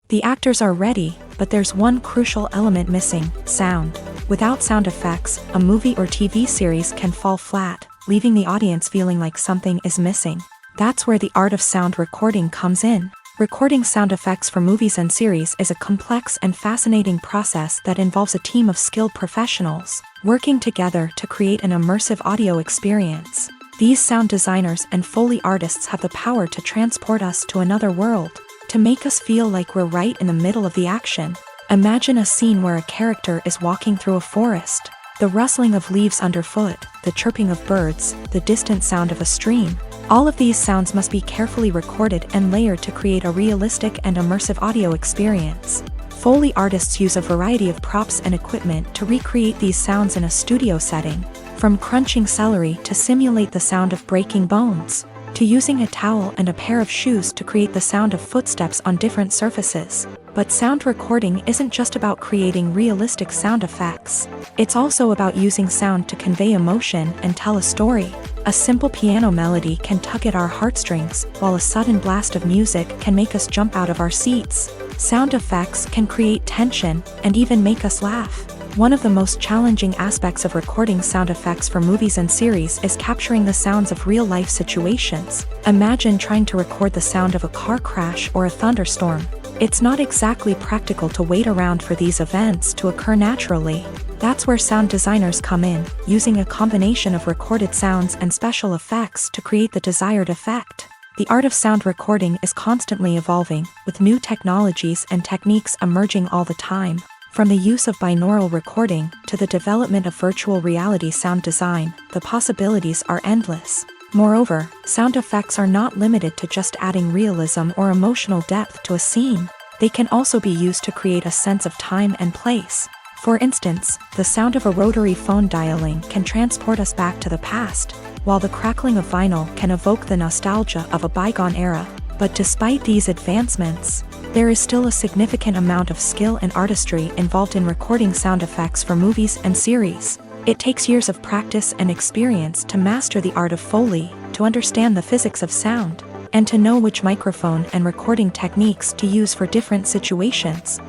The actors are ready, but there's one crucial element missing: sound. Without sound effects, a movie or TV series can fall flat, leaving the audience feeling like something is missing. That's where the art of sound recording comes in. Recording sound effects for movies and series is a complex and fascinating process that involves a team of skilled professionals working together to create an immersive audio experience. These sound designers and Foley artists have the power to transport us to another world, to make us feel like we're right in the middle of the action. Imagine a scene where a character is walking through a forest. The rustling of leaves underfoot, the chirping of birds, the distant sound of a stream. All of these sounds must be carefully recorded and layered to create a realistic and immersive audio experience. Foley artists use a variety of props and equipment to recreate these sounds in a studio setting, from crunching celery to simulate the sound of breaking bones, to using a towel and a pair of shoes to create the sound of footsteps on different surfaces. But sound recording isn't just about creating realistic sound effects. It's also about using sound to convey emotion and tell a story. A simple piano melody can tug at our heartstrings, while a sudden blast of music can make us jump out of our seats. Sound effects can create tension and even make us laugh. One of the most challenging aspects of recording sound effects for movies and series is capturing the sounds of real-life situations. Imagine trying to record the sound of a car crash or a thunderstorm. It's not exactly practical to wait around for these events to occur naturally. That's where sound designers come in, using a combination of recorded sounds and special effects to create the desired effect. The art of sound recording is constantly evolving, with new technologies and techniques emerging all the time. From the use of binaural recording to the development of virtual reality sound design, the possibilities are endless. Moreover, sound effects are not limited to just adding realism or emotional depth to a scene. They can also be used to create a sense of time and place. For instance, the sound of a rotary phone dialing can transport us back to the past, while the crackling of vinyl can evoke the nostalgia of a bygone era. But despite these advancements, there is still a significant amount of skill and artistry involved in recording sound effects for movies and series. It takes years of practice and experience to master the art of Foley, to understand the physics of sound, and to know which microphone and recording techniques to use for different situations.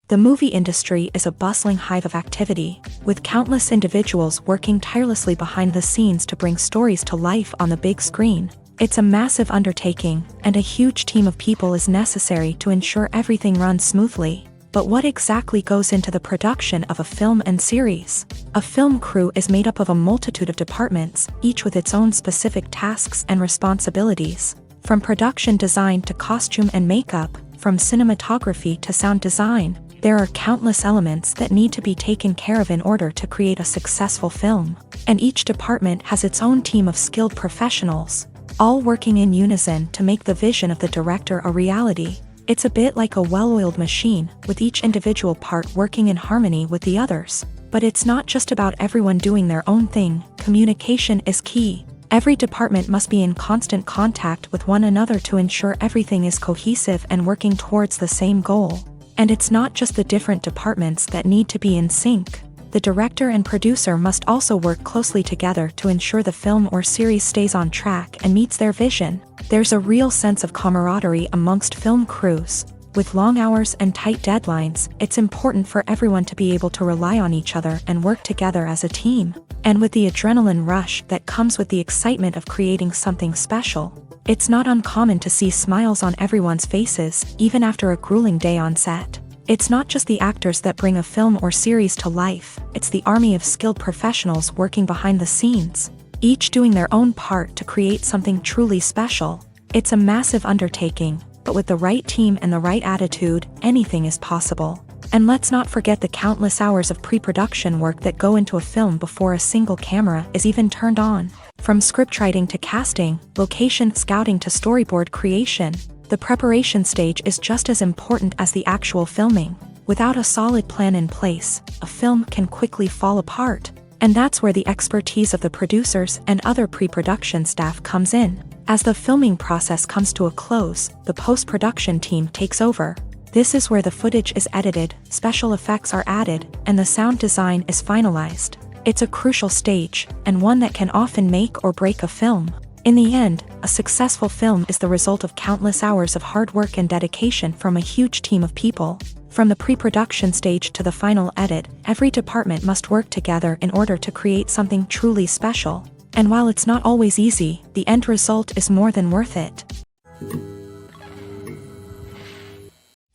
The movie industry is a bustling hive of activity, with countless individuals working tirelessly behind the scenes to bring stories to life on the big screen. It's a massive undertaking, and a huge team of people is necessary to ensure everything runs smoothly. But what exactly goes into the production of a film and series? A film crew is made up of a multitude of departments, each with its own specific tasks and responsibilities. From production design to costume and makeup, from cinematography to sound design, there are countless elements that need to be taken care of in order to create a successful film. And each department has its own team of skilled professionals, all working in unison to make the vision of the director a reality. It's a bit like a well-oiled machine, with each individual part working in harmony with the others. But it's not just about everyone doing their own thing. Communication is key. Every department must be in constant contact with one another to ensure everything is cohesive and working towards the same goal. And it's not just the different departments that need to be in sync. The director and producer must also work closely together to ensure the film or series stays on track and meets their vision. There's a real sense of camaraderie amongst film crews. With long hours and tight deadlines, it's important for everyone to be able to rely on each other and work together as a team. And with the adrenaline rush that comes with the excitement of creating something special, it's not uncommon to see smiles on everyone's faces, even after a grueling day on set. It's not just the actors that bring a film or series to life, it's the army of skilled professionals working behind the scenes, each doing their own part to create something truly special. It's a massive undertaking, but with the right team and the right attitude, anything is possible. And let's not forget the countless hours of pre-production work that go into a film before a single camera is even turned on. From scriptwriting to casting, location scouting to storyboard creation, the preparation stage is just as important as the actual filming. Without a solid plan in place, a film can quickly fall apart. And that's where the expertise of the producers and other pre-production staff comes in. As the filming process comes to a close, the post-production team takes over. This is where the footage is edited, special effects are added, and the sound design is finalized. It's a crucial stage, and one that can often make or break a film. In the end, a successful film is the result of countless hours of hard work and dedication from a huge team of people. From the pre-production stage to the final edit, every department must work together in order to create something truly special. And while it's not always easy, the end result is more than worth it.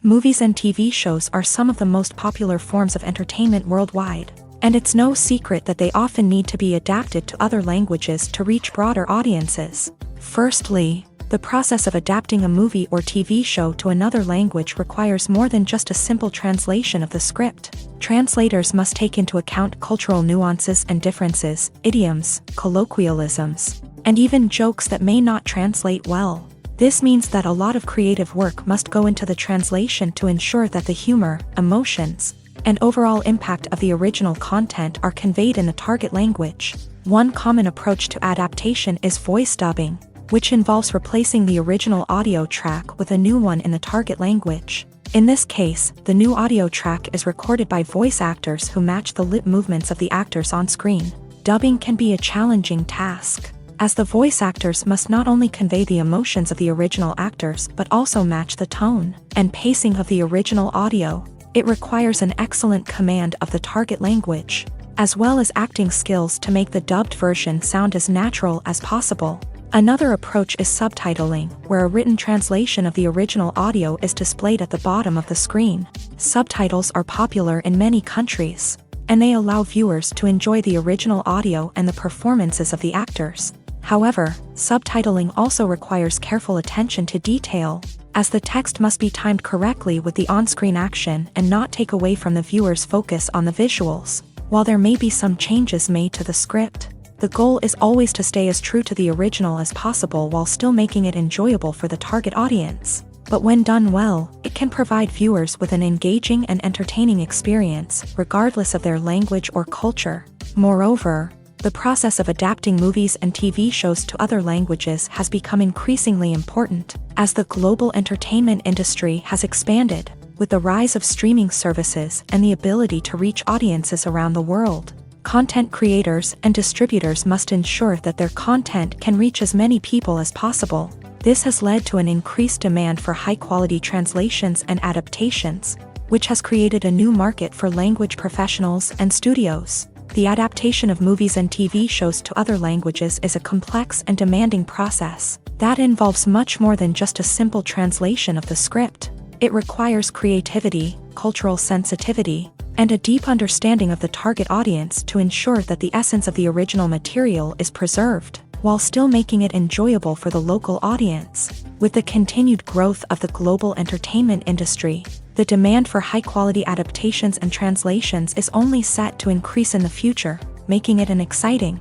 Movies and TV shows are some of the most popular forms of entertainment worldwide. And it's no secret that they often need to be adapted to other languages to reach broader audiences. Firstly, the process of adapting a movie or TV show to another language requires more than just a simple translation of the script. Translators must take into account cultural nuances and differences, idioms, colloquialisms, and even jokes that may not translate well. This means that a lot of creative work must go into the translation to ensure that the humor, emotions, and overall impact of the original content are conveyed in the target language. One common approach to adaptation is voice dubbing, which involves replacing the original audio track with a new one in the target language. In this case, the new audio track is recorded by voice actors who match the lip movements of the actors on screen. Dubbing can be a challenging task, as the voice actors must not only convey the emotions of the original actors but also match the tone and pacing of the original audio. It requires an excellent command of the target language, as well as acting skills to make the dubbed version sound as natural as possible. Another approach is subtitling, where a written translation of the original audio is displayed at the bottom of the screen. Subtitles are popular in many countries, and they allow viewers to enjoy the original audio and the performances of the actors. However, subtitling also requires careful attention to detail, as the text must be timed correctly with the on-screen action and not take away from the viewer's focus on the visuals. While there may be some changes made to the script, the goal is always to stay as true to the original as possible while still making it enjoyable for the target audience. But when done well, it can provide viewers with an engaging and entertaining experience, regardless of their language or culture. Moreover, the process of adapting movies and TV shows to other languages has become increasingly important, as the global entertainment industry has expanded, with the rise of streaming services and the ability to reach audiences around the world. Content creators and distributors must ensure that their content can reach as many people as possible. This has led to an increased demand for high-quality translations and adaptations, which has created a new market for language professionals and studios. The adaptation of movies and TV shows to other languages is a complex and demanding process that involves much more than just a simple translation of the script. It requires creativity, cultural sensitivity, and a deep understanding of the target audience to ensure that the essence of the original material is preserved, while still making it enjoyable for the local audience. With the continued growth of the global entertainment industry, the demand for high-quality adaptations and translations is only set to increase in the future, making it an exciting.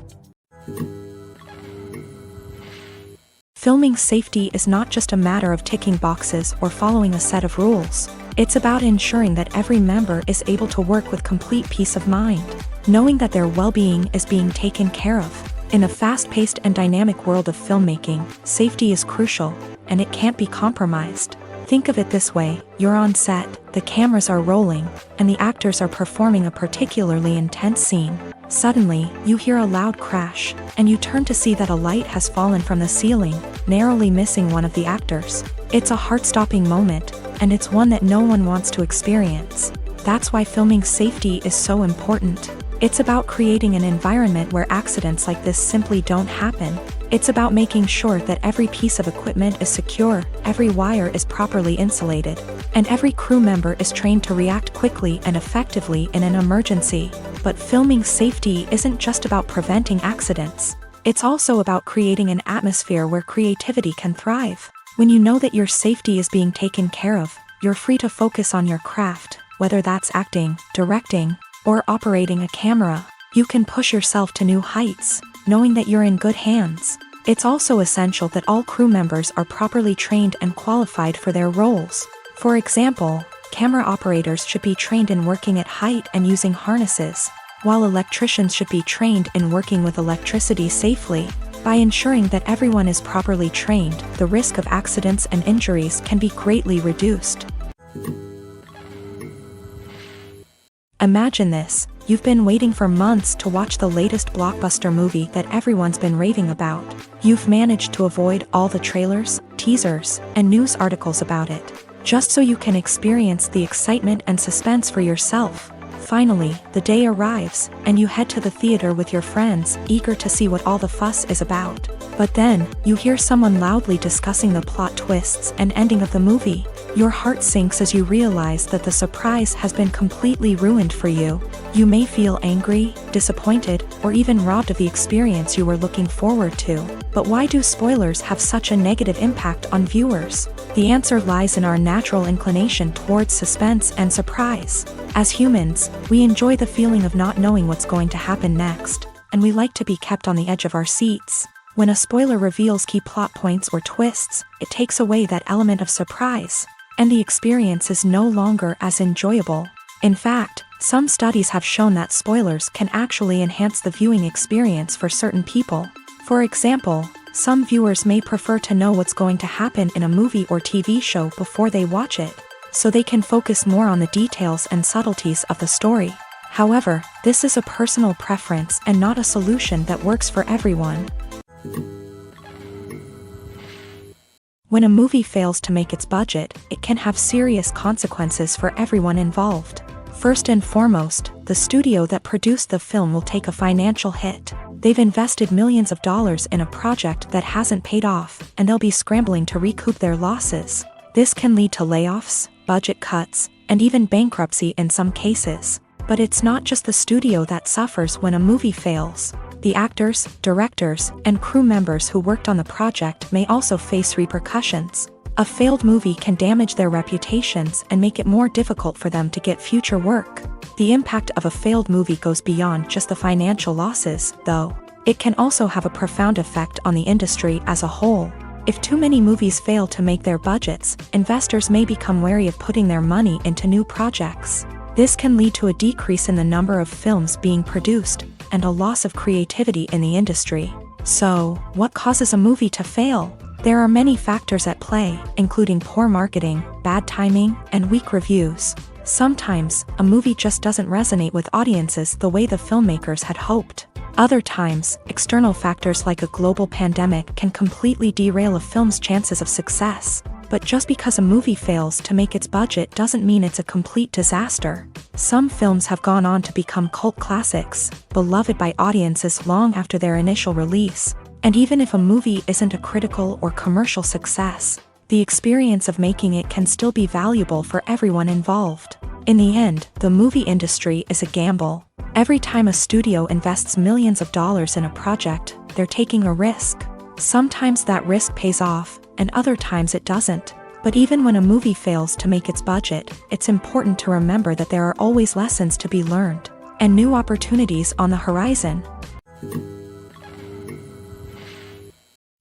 Filming safety is not just a matter of ticking boxes or following a set of rules. It's about ensuring that every member is able to work with complete peace of mind, knowing that their well-being is being taken care of. In a fast-paced and dynamic world of filmmaking, safety is crucial, and it can't be compromised. Think of it this way: you're on set, the cameras are rolling, and the actors are performing a particularly intense scene. Suddenly, you hear a loud crash, and you turn to see that a light has fallen from the ceiling, narrowly missing one of the actors. It's a heart-stopping moment, and it's one that no one wants to experience. That's why filming safety is so important. It's about creating an environment where accidents like this simply don't happen. It's about making sure that every piece of equipment is secure, every wire is properly insulated, and every crew member is trained to react quickly and effectively in an emergency. But filming safety isn't just about preventing accidents. It's also about creating an atmosphere where creativity can thrive. When you know that your safety is being taken care of, you're free to focus on your craft, whether that's acting, directing, or operating a camera. You can push yourself to new heights, knowing that you're in good hands. It's also essential that all crew members are properly trained and qualified for their roles. For example, camera operators should be trained in working at height and using harnesses, while electricians should be trained in working with electricity safely. By ensuring that everyone is properly trained, the risk of accidents and injuries can be greatly reduced. Imagine this: you've been waiting for months to watch the latest blockbuster movie that everyone's been raving about. You've managed to avoid all the trailers, teasers, and news articles about it, just so you can experience the excitement and suspense for yourself. Finally, the day arrives, and you head to the theater with your friends, eager to see what all the fuss is about. But then, you hear someone loudly discussing the plot twists and ending of the movie. Your heart sinks as you realize that the surprise has been completely ruined for you. You may feel angry, disappointed, or even robbed of the experience you were looking forward to. But why do spoilers have such a negative impact on viewers? The answer lies in our natural inclination towards suspense and surprise. As humans, we enjoy the feeling of not knowing what's going to happen next, and we like to be kept on the edge of our seats. When a spoiler reveals key plot points or twists, it takes away that element of surprise, and the experience is no longer as enjoyable. In fact, some studies have shown that spoilers can actually enhance the viewing experience for certain people. For example, some viewers may prefer to know what's going to happen in a movie or TV show before they watch it, so they can focus more on the details and subtleties of the story. However, this is a personal preference and not a solution that works for everyone. When a movie fails to make its budget, it can have serious consequences for everyone involved. First and foremost, the studio that produced the film will take a financial hit. They've invested millions of dollars in a project that hasn't paid off, and they'll be scrambling to recoup their losses. This can lead to layoffs, budget cuts, and even bankruptcy in some cases. But it's not just the studio that suffers when a movie fails. The actors, directors, and crew members who worked on the project may also face repercussions. A failed movie can damage their reputations and make it more difficult for them to get future work. The impact of a failed movie goes beyond just the financial losses, though. It can also have a profound effect on the industry as a whole. If too many movies fail to make their budgets, investors may become wary of putting their money into new projects. This can lead to a decrease in the number of films being produced, and a loss of creativity in the industry. So, what causes a movie to fail? There are many factors at play, including poor marketing, bad timing, and weak reviews. Sometimes, a movie just doesn't resonate with audiences the way the filmmakers had hoped. Other times, external factors like a global pandemic can completely derail a film's chances of success. But just because a movie fails to make its budget doesn't mean it's a complete disaster. Some films have gone on to become cult classics, beloved by audiences long after their initial release. And even if a movie isn't a critical or commercial success, the experience of making it can still be valuable for everyone involved. In the end, the movie industry is a gamble. Every time a studio invests millions of dollars in a project, they're taking a risk. Sometimes that risk pays off, and other times it doesn't. But even when a movie fails to make its budget, it's important to remember that there are always lessons to be learned, and new opportunities on the horizon.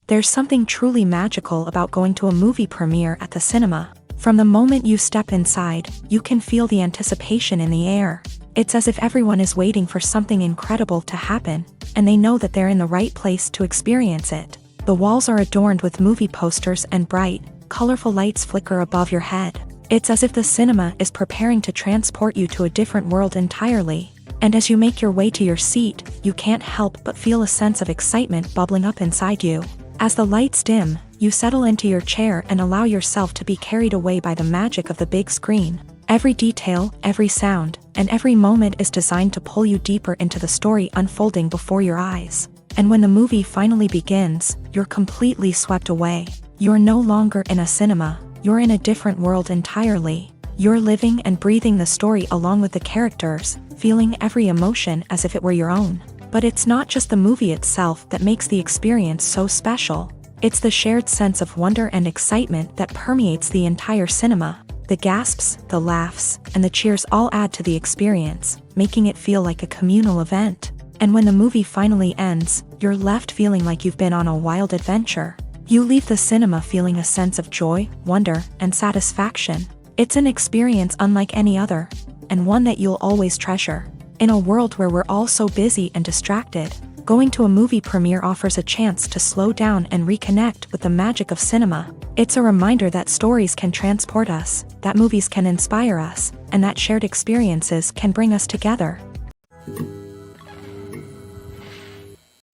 There's something truly magical about going to a movie premiere at the cinema. From the moment you step inside, you can feel the anticipation in the air. It's as if everyone is waiting for something incredible to happen, and they know that they're in the right place to experience it. The walls are adorned with movie posters and bright, colorful lights flicker above your head. It's as if the cinema is preparing to transport you to a different world entirely. And as you make your way to your seat, you can't help but feel a sense of excitement bubbling up inside you. As the lights dim, you settle into your chair and allow yourself to be carried away by the magic of the big screen. Every detail, every sound, and every moment is designed to pull you deeper into the story unfolding before your eyes. And when the movie finally begins, you're completely swept away. You're no longer in a cinema, you're in a different world entirely. You're living and breathing the story along with the characters, feeling every emotion as if it were your own. But it's not just the movie itself that makes the experience so special. It's the shared sense of wonder and excitement that permeates the entire cinema. The gasps, the laughs, and the cheers all add to the experience, making it feel like a communal event. And when the movie finally ends, you're left feeling like you've been on a wild adventure. You leave the cinema feeling a sense of joy, wonder, and satisfaction. It's an experience unlike any other, and one that you'll always treasure. In a world where we're all so busy and distracted, going to a movie premiere offers a chance to slow down and reconnect with the magic of cinema. It's a reminder that stories can transport us, that movies can inspire us, and that shared experiences can bring us together.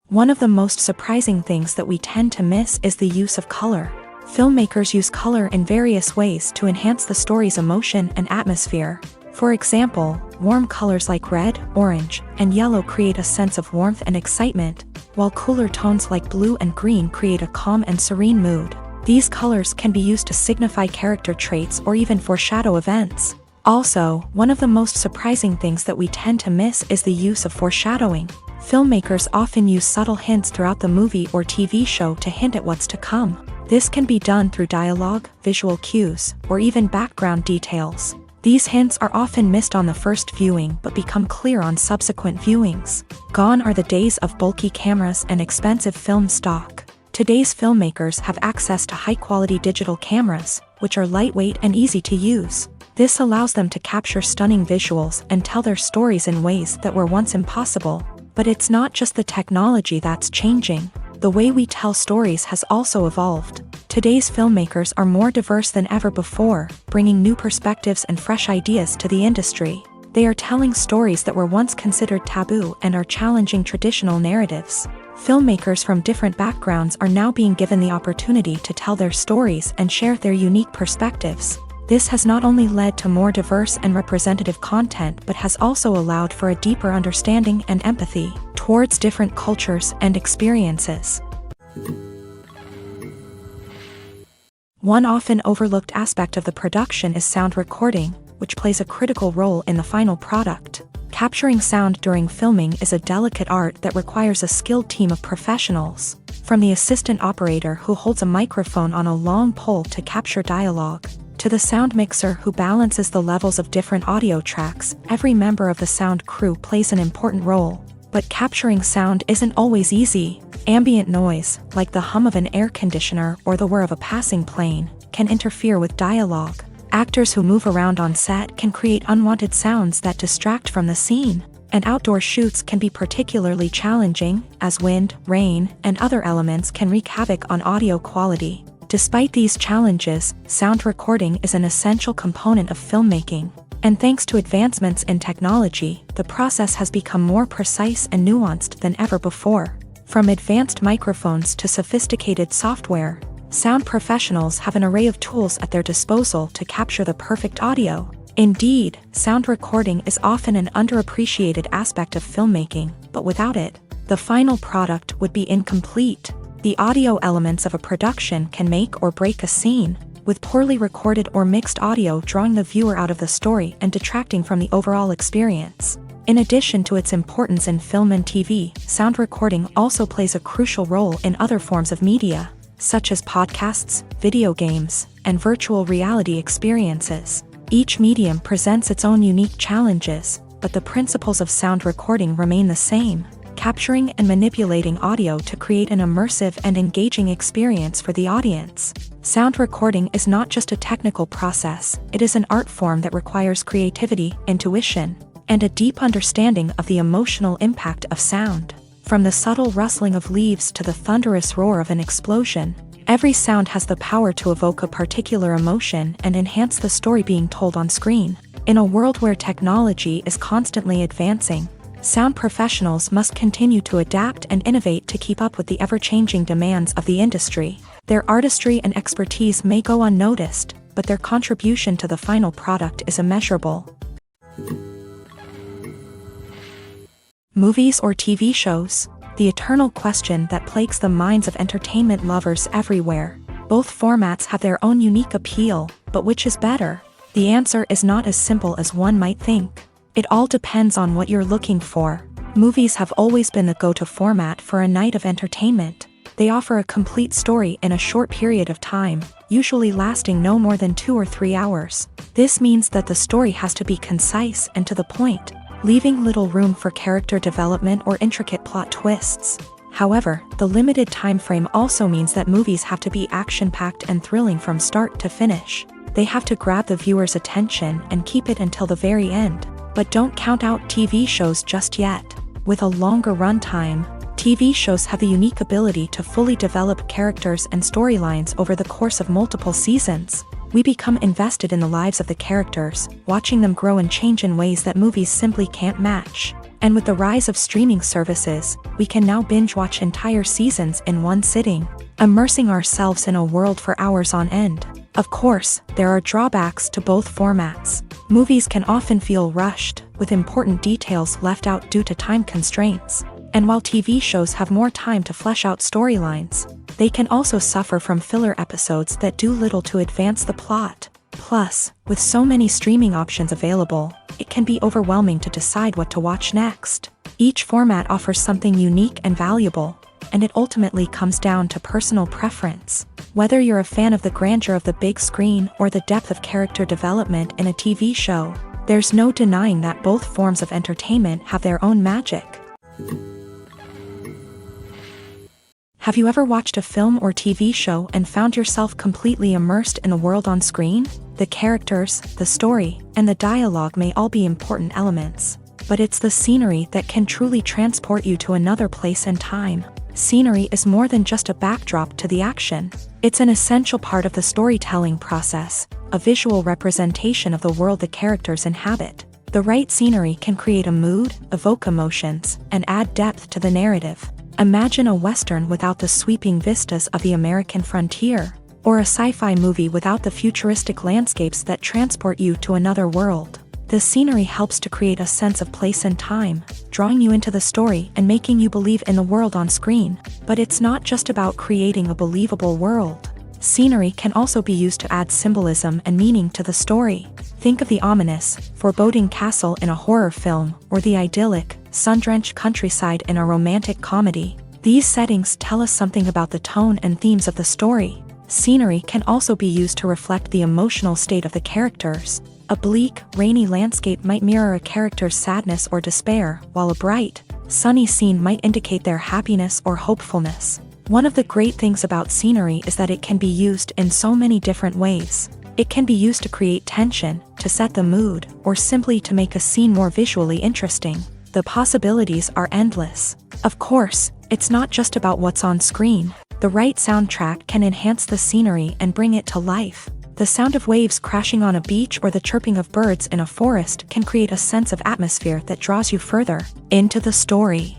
One of the most surprising things that we tend to miss is the use of color. Filmmakers use color in various ways to enhance the story's emotion and atmosphere. For example, warm colors like red, orange, and yellow create a sense of warmth and excitement, while cooler tones like blue and green create a calm and serene mood. These colors can be used to signify character traits or even foreshadow events. Also, one of the most surprising things that we tend to miss is the use of foreshadowing. Filmmakers often use subtle hints throughout the movie or TV show to hint at what's to come. This can be done through dialogue, visual cues, or even background details. These hints are often missed on the first viewing but become clear on subsequent viewings. Gone are the days of bulky cameras and expensive film stock. Today's filmmakers have access to high-quality digital cameras, which are lightweight and easy to use. This allows them to capture stunning visuals and tell their stories in ways that were once impossible. But it's not just the technology that's changing. The way we tell stories has also evolved. Today's filmmakers are more diverse than ever before, bringing new perspectives and fresh ideas to the industry. They are telling stories that were once considered taboo and are challenging traditional narratives. Filmmakers from different backgrounds are now being given the opportunity to tell their stories and share their unique perspectives. This has not only led to more diverse and representative content but has also allowed for a deeper understanding and empathy towards different cultures and experiences. One often overlooked aspect of the production is sound recording, which plays a critical role in the final product. Capturing sound during filming is a delicate art that requires a skilled team of professionals. From the assistant operator who holds a microphone on a long pole to capture dialogue, to the sound mixer who balances the levels of different audio tracks, every member of the sound crew plays an important role. But capturing sound isn't always easy. Ambient noise, like the hum of an air conditioner or the whir of a passing plane, can interfere with dialogue. Actors who move around on set can create unwanted sounds that distract from the scene. And outdoor shoots can be particularly challenging, as wind, rain, and other elements can wreak havoc on audio quality. Despite these challenges, sound recording is an essential component of filmmaking. And thanks to advancements in technology, the process has become more precise and nuanced than ever before. From advanced microphones to sophisticated software, sound professionals have an array of tools at their disposal to capture the perfect audio. Indeed, sound recording is often an underappreciated aspect of filmmaking, but without it, the final product would be incomplete. The audio elements of a production can make or break a scene, with poorly recorded or mixed audio drawing the viewer out of the story and detracting from the overall experience. In addition to its importance in film and TV, sound recording also plays a crucial role in other forms of media, such as podcasts, video games, and virtual reality experiences. Each medium presents its own unique challenges, but the principles of sound recording remain the same, capturing and manipulating audio to create an immersive and engaging experience for the audience. Sound recording is not just a technical process, it is an art form that requires creativity, intuition, and a deep understanding of the emotional impact of sound. From the subtle rustling of leaves to the thunderous roar of an explosion, every sound has the power to evoke a particular emotion and enhance the story being told on screen. In a world where technology is constantly advancing, sound professionals must continue to adapt and innovate to keep up with the ever-changing demands of the industry. Their artistry and expertise may go unnoticed, but their contribution to the final product is immeasurable. Movies or TV shows? The eternal question that plagues the minds of entertainment lovers everywhere. Both formats have their own unique appeal, but which is better? The answer is not as simple as one might think. It all depends on what you're looking for. Movies have always been the go-to format for a night of entertainment. They offer a complete story in a short period of time, usually lasting no more than 2 or 3 hours. This means that the story has to be concise and to the point, leaving little room for character development or intricate plot twists. However, the limited time frame also means that movies have to be action-packed and thrilling from start to finish. They have to grab the viewer's attention and keep it until the very end. But don't count out TV shows just yet. With a longer runtime, TV shows have the unique ability to fully develop characters and storylines over the course of multiple seasons. We become invested in the lives of the characters, watching them grow and change in ways that movies simply can't match. And with the rise of streaming services, we can now binge-watch entire seasons in one sitting, immersing ourselves in a world for hours on end. Of course, there are drawbacks to both formats. Movies can often feel rushed, with important details left out due to time constraints. And while TV shows have more time to flesh out storylines, they can also suffer from filler episodes that do little to advance the plot. Plus, with so many streaming options available, it can be overwhelming to decide what to watch next. Each format offers something unique and valuable, and it ultimately comes down to personal preference. Whether you're a fan of the grandeur of the big screen or the depth of character development in a TV show, there's no denying that both forms of entertainment have their own magic. Have you ever watched a film or TV show and found yourself completely immersed in the world on screen? The characters, the story, and the dialogue may all be important elements, but it's the scenery that can truly transport you to another place and time. Scenery is more than just a backdrop to the action. It's an essential part of the storytelling process, a visual representation of the world the characters inhabit. The right scenery can create a mood, evoke emotions, and add depth to the narrative. Imagine a Western without the sweeping vistas of the American frontier, or a sci-fi movie without the futuristic landscapes that transport you to another world. The scenery helps to create a sense of place and time, drawing you into the story and making you believe in the world on screen. But it's not just about creating a believable world. Scenery can also be used to add symbolism and meaning to the story. Think of the ominous, foreboding castle in a horror film, or the idyllic, sun-drenched countryside in a romantic comedy. These settings tell us something about the tone and themes of the story. Scenery can also be used to reflect the emotional state of the characters. A bleak, rainy landscape might mirror a character's sadness or despair, while a bright, sunny scene might indicate their happiness or hopefulness. One of the great things about scenery is that it can be used in so many different ways. It can be used to create tension, to set the mood, or simply to make a scene more visually interesting. The possibilities are endless. Of course, it's not just about what's on screen. The right soundtrack can enhance the scenery and bring it to life. The sound of waves crashing on a beach or the chirping of birds in a forest can create a sense of atmosphere that draws you further into the story.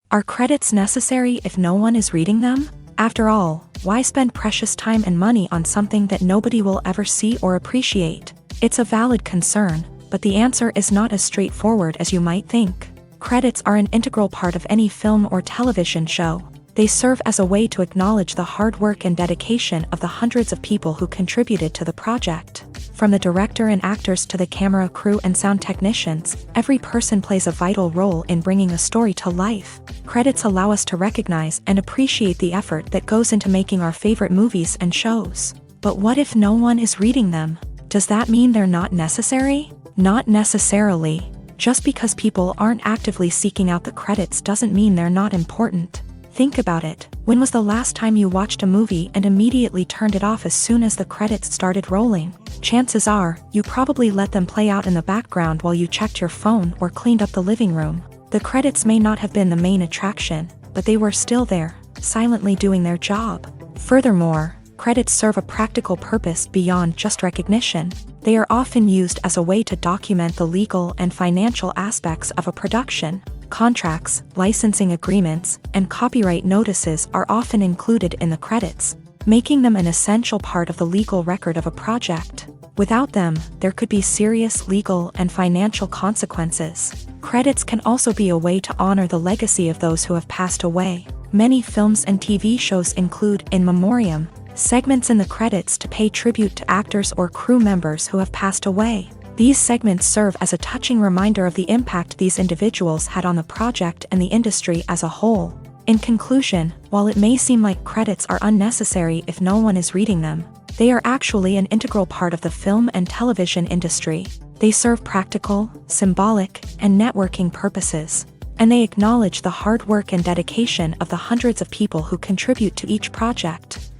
Are credits necessary if no one is reading them? After all, why spend precious time and money on something that nobody will ever see or appreciate? It's a valid concern, but the answer is not as straightforward as you might think. Credits are an integral part of any film or television show. They serve as a way to acknowledge the hard work and dedication of the hundreds of people who contributed to the project. From the director and actors to the camera crew and sound technicians, every person plays a vital role in bringing a story to life. Credits allow us to recognize and appreciate the effort that goes into making our favorite movies and shows. But what if no one is reading them? Does that mean they're not necessary? Not necessarily. Just because people aren't actively seeking out the credits doesn't mean they're not important. Think about it. When was the last time you watched a movie and immediately turned it off as soon as the credits started rolling? Chances are, you probably let them play out in the background while you checked your phone or cleaned up the living room. The credits may not have been the main attraction, but they were still there, silently doing their job. Furthermore, credits serve a practical purpose beyond just recognition. They are often used as a way to document the legal and financial aspects of a production. Contracts, licensing agreements, and copyright notices are often included in the credits, making them an essential part of the legal record of a project. Without them, there could be serious legal and financial consequences. Credits can also be a way to honor the legacy of those who have passed away. Many films and TV shows include in memoriam segments in the credits to pay tribute to actors or crew members who have passed away. These segments serve as a touching reminder of the impact these individuals had on the project and the industry as a whole. In conclusion, while it may seem like credits are unnecessary if no one is reading them, they are actually an integral part of the film and television industry. They serve practical, symbolic, and networking purposes, and they acknowledge the hard work and dedication of the hundreds of people who contribute to each project.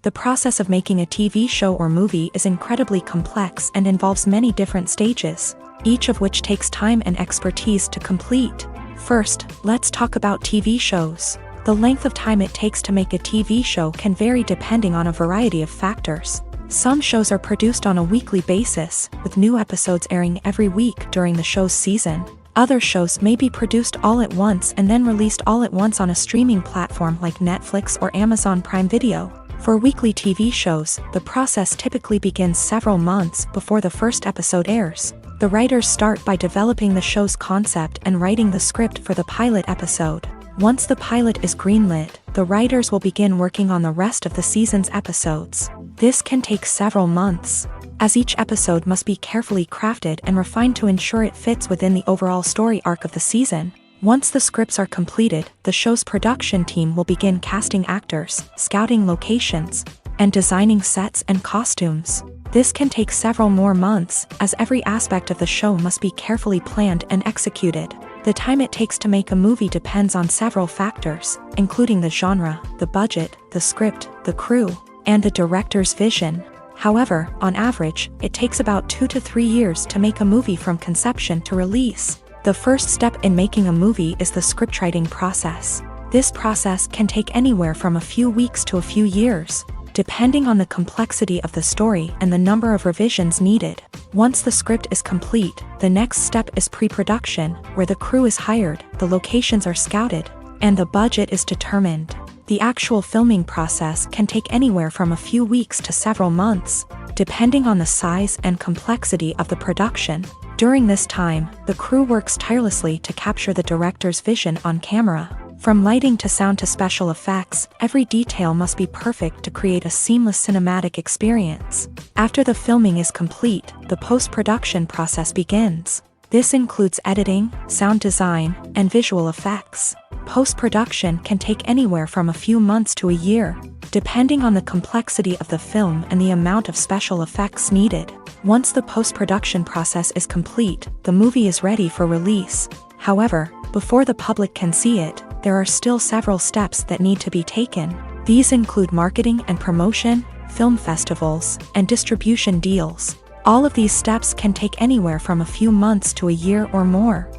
The process of making a TV show or movie is incredibly complex and involves many different stages, each of which takes time and expertise to complete. First, let's talk about TV shows. The length of time it takes to make a TV show can vary depending on a variety of factors. Some shows are produced on a weekly basis, with new episodes airing every week during the show's season. Other shows may be produced all at once and then released all at once on a streaming platform like Netflix or Amazon Prime Video. For weekly TV shows, the process typically begins several months before the first episode airs. The writers start by developing the show's concept and writing the script for the pilot episode. Once the pilot is greenlit, the writers will begin working on the rest of the season's episodes. This can take several months, as each episode must be carefully crafted and refined to ensure it fits within the overall story arc of the season. Once the scripts are completed, the show's production team will begin casting actors, scouting locations, and designing sets and costumes. This can take several more months, as every aspect of the show must be carefully planned and executed. The time it takes to make a movie depends on several factors, including the genre, the budget, the script, the crew, and the director's vision. However, on average, it takes about 2 to 3 years to make a movie from conception to release. The first step in making a movie is the scriptwriting process. This process can take anywhere from a few weeks to a few years, depending on the complexity of the story and the number of revisions needed. Once the script is complete, the next step is pre-production, where the crew is hired, the locations are scouted, and the budget is determined. The actual filming process can take anywhere from a few weeks to several months, depending on the size and complexity of the production. During this time, the crew works tirelessly to capture the director's vision on camera. From lighting to sound to special effects, every detail must be perfect to create a seamless cinematic experience. After the filming is complete, the post-production process begins. This includes editing, sound design, and visual effects. Post-production can take anywhere from a few months to a year, depending on the complexity of the film and the amount of special effects needed. Once the post-production process is complete, the movie is ready for release. However, before the public can see it, there are still several steps that need to be taken. These include marketing and promotion, film festivals, and distribution deals. All of these steps can take anywhere from a few months to a year or more.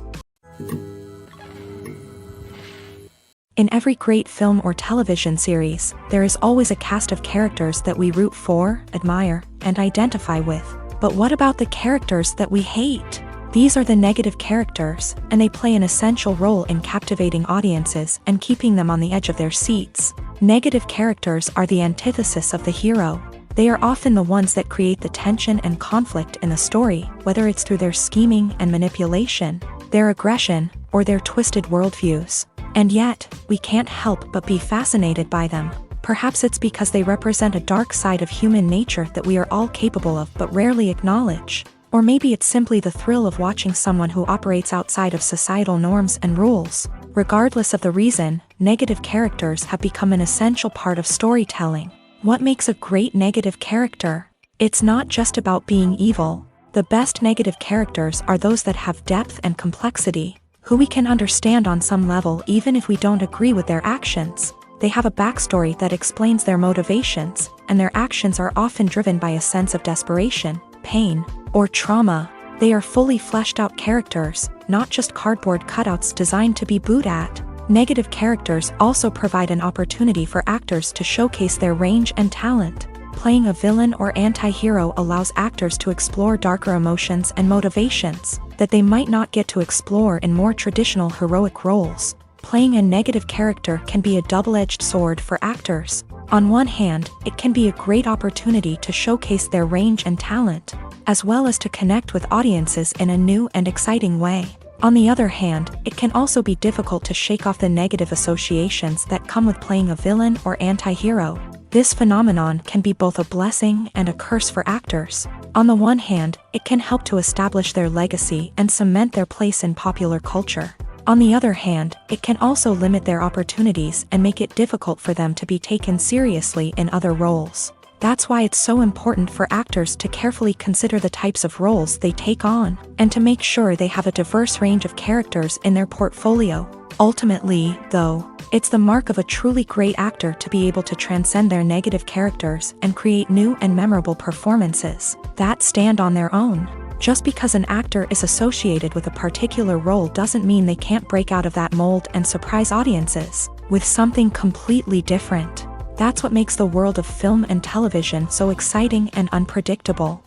In every great film or television series, there is always a cast of characters that we root for, admire, and identify with. But what about the characters that we hate? These are the negative characters, and they play an essential role in captivating audiences and keeping them on the edge of their seats. Negative characters are the antithesis of the hero. They are often the ones that create the tension and conflict in the story, whether it's through their scheming and manipulation, their aggression, or their twisted worldviews. And yet, we can't help but be fascinated by them. Perhaps it's because they represent a dark side of human nature that we are all capable of but rarely acknowledge. Or maybe it's simply the thrill of watching someone who operates outside of societal norms and rules. Regardless of the reason, negative characters have become an essential part of storytelling. What makes a great negative character? It's not just about being evil. The best negative characters are those that have depth and complexity, who we can understand on some level even if we don't agree with their actions. They have a backstory that explains their motivations, and their actions are often driven by a sense of desperation, pain, or trauma. They are fully fleshed out characters, not just cardboard cutouts designed to be booed at. Negative characters also provide an opportunity for actors to showcase their range and talent. Playing a villain or anti-hero allows actors to explore darker emotions and motivations that they might not get to explore in more traditional heroic roles. Playing a negative character can be a double-edged sword for actors. On one hand, it can be a great opportunity to showcase their range and talent, as well as to connect with audiences in a new and exciting way. On the other hand, it can also be difficult to shake off the negative associations that come with playing a villain or anti-hero. This phenomenon can be both a blessing and a curse for actors. On the one hand, it can help to establish their legacy and cement their place in popular culture. On the other hand, it can also limit their opportunities and make it difficult for them to be taken seriously in other roles. That's why it's so important for actors to carefully consider the types of roles they take on, and to make sure they have a diverse range of characters in their portfolio. Ultimately, though, it's the mark of a truly great actor to be able to transcend their negative characters and create new and memorable performances that stand on their own. Just because an actor is associated with a particular role doesn't mean they can't break out of that mold and surprise audiences with something completely different. That's what makes the world of film and television so exciting and unpredictable.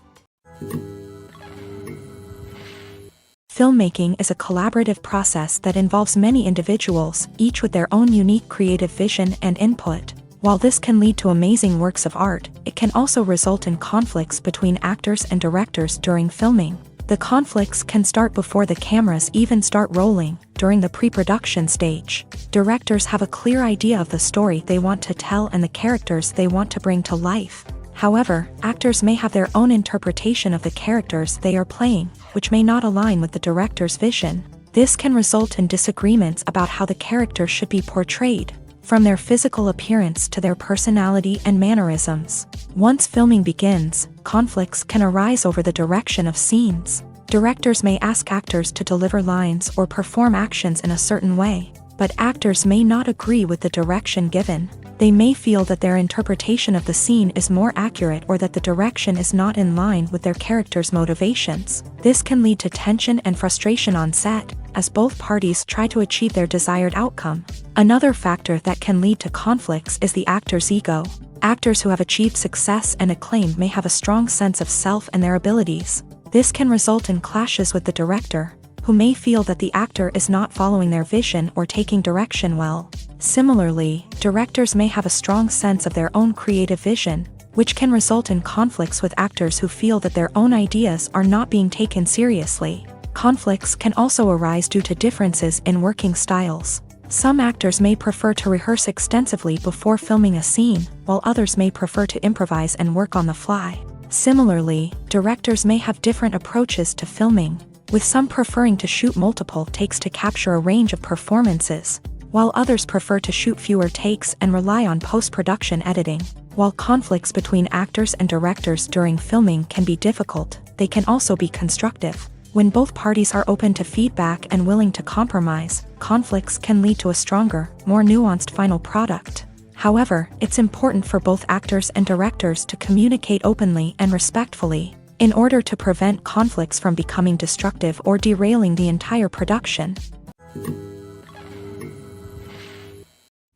Filmmaking is a collaborative process that involves many individuals, each with their own unique creative vision and input. While this can lead to amazing works of art, it can also result in conflicts between actors and directors during filming. The conflicts can start before the cameras even start rolling, during the pre-production stage. Directors have a clear idea of the story they want to tell and the characters they want to bring to life. However, actors may have their own interpretation of the characters they are playing, which may not align with the director's vision. This can result in disagreements about how the character should be portrayed, from their physical appearance to their personality and mannerisms. Once filming begins, conflicts can arise over the direction of scenes. Directors may ask actors to deliver lines or perform actions in a certain way, but actors may not agree with the direction given. They may feel that their interpretation of the scene is more accurate or that the direction is not in line with their character's motivations. This can lead to tension and frustration on set, as both parties try to achieve their desired outcome. Another factor that can lead to conflicts is the actor's ego. Actors who have achieved success and acclaim may have a strong sense of self and their abilities. This can result in clashes with the director, who may feel that the actor is not following their vision or taking direction well. Similarly, directors may have a strong sense of their own creative vision, which can result in conflicts with actors who feel that their own ideas are not being taken seriously. Conflicts can also arise due to differences in working styles. Some actors may prefer to rehearse extensively before filming a scene, while others may prefer to improvise and work on the fly. Similarly, directors may have different approaches to filming, with some preferring to shoot multiple takes to capture a range of performances, while others prefer to shoot fewer takes and rely on post-production editing. While conflicts between actors and directors during filming can be difficult, they can also be constructive. When both parties are open to feedback and willing to compromise, conflicts can lead to a stronger, more nuanced final product. However, it's important for both actors and directors to communicate openly and respectfully, in order to prevent conflicts from becoming destructive or derailing the entire production.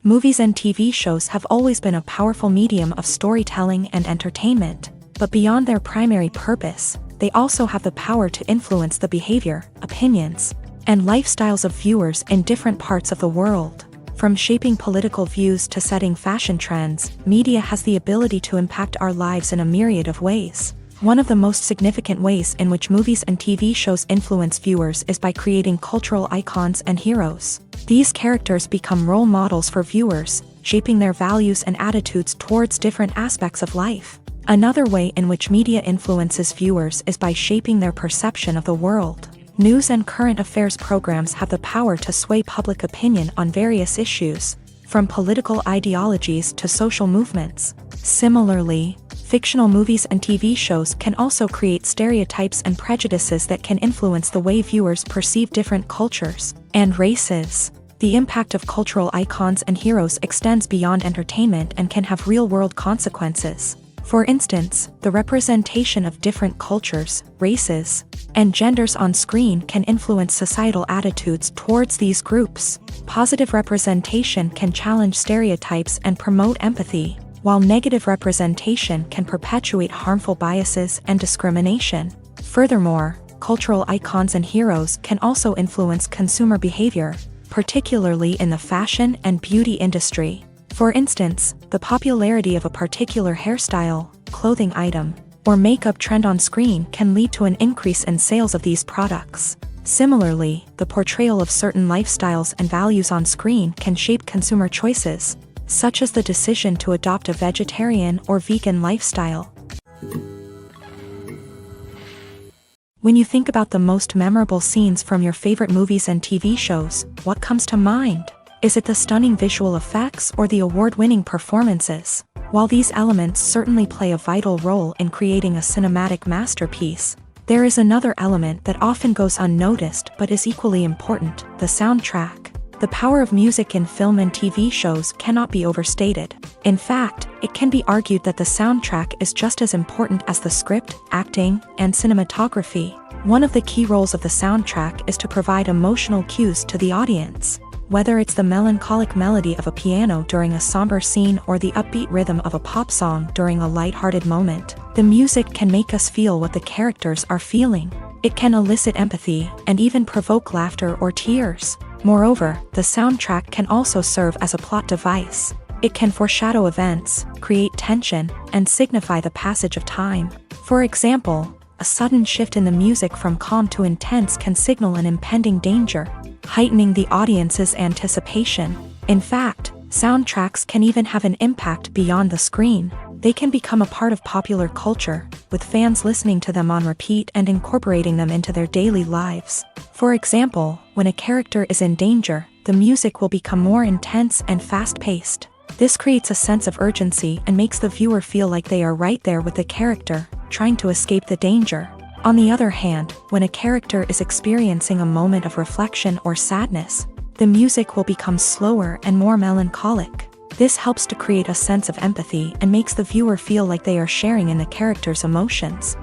Movies and TV shows have always been a powerful medium of storytelling and entertainment, but beyond their primary purpose, they also have the power to influence the behavior, opinions, and lifestyles of viewers in different parts of the world. From shaping political views to setting fashion trends, media has the ability to impact our lives in a myriad of ways. One of the most significant ways in which movies and TV shows influence viewers is by creating cultural icons and heroes. These characters become role models for viewers, shaping their values and attitudes towards different aspects of life. Another way in which media influences viewers is by shaping their perception of the world. News and current affairs programs have the power to sway public opinion on various issues, from political ideologies to social movements. Similarly, fictional movies and TV shows can also create stereotypes and prejudices that can influence the way viewers perceive different cultures and races. The impact of cultural icons and heroes extends beyond entertainment and can have real-world consequences. For instance, the representation of different cultures, races, and genders on screen can influence societal attitudes towards these groups. Positive representation can challenge stereotypes and promote empathy, while negative representation can perpetuate harmful biases and discrimination. Furthermore, cultural icons and heroes can also influence consumer behavior, particularly in the fashion and beauty industry. For instance, the popularity of a particular hairstyle, clothing item, or makeup trend on screen can lead to an increase in sales of these products. Similarly, the portrayal of certain lifestyles and values on screen can shape consumer choices, such as the decision to adopt a vegetarian or vegan lifestyle. When you think about the most memorable scenes from your favorite movies and TV shows, what comes to mind? Is it the stunning visual effects or the award-winning performances? While these elements certainly play a vital role in creating a cinematic masterpiece, there is another element that often goes unnoticed but is equally important: the soundtrack. The power of music in film and TV shows cannot be overstated. In fact, it can be argued that the soundtrack is just as important as the script, acting, and cinematography. One of the key roles of the soundtrack is to provide emotional cues to the audience. Whether it's the melancholic melody of a piano during a somber scene or the upbeat rhythm of a pop song during a lighthearted moment, the music can make us feel what the characters are feeling. It can elicit empathy and even provoke laughter or tears. Moreover, the soundtrack can also serve as a plot device. It can foreshadow events, create tension, and signify the passage of time. For example, a sudden shift in the music from calm to intense can signal an impending danger, heightening the audience's anticipation. In fact, soundtracks can even have an impact beyond the screen. They can become a part of popular culture, with fans listening to them on repeat and incorporating them into their daily lives. For example, when a character is in danger, the music will become more intense and fast-paced. This creates a sense of urgency and makes the viewer feel like they are right there with the character, trying to escape the danger. On the other hand, when a character is experiencing a moment of reflection or sadness, the music will become slower and more melancholic. This helps to create a sense of empathy and makes the viewer feel like they are sharing in the character's emotions.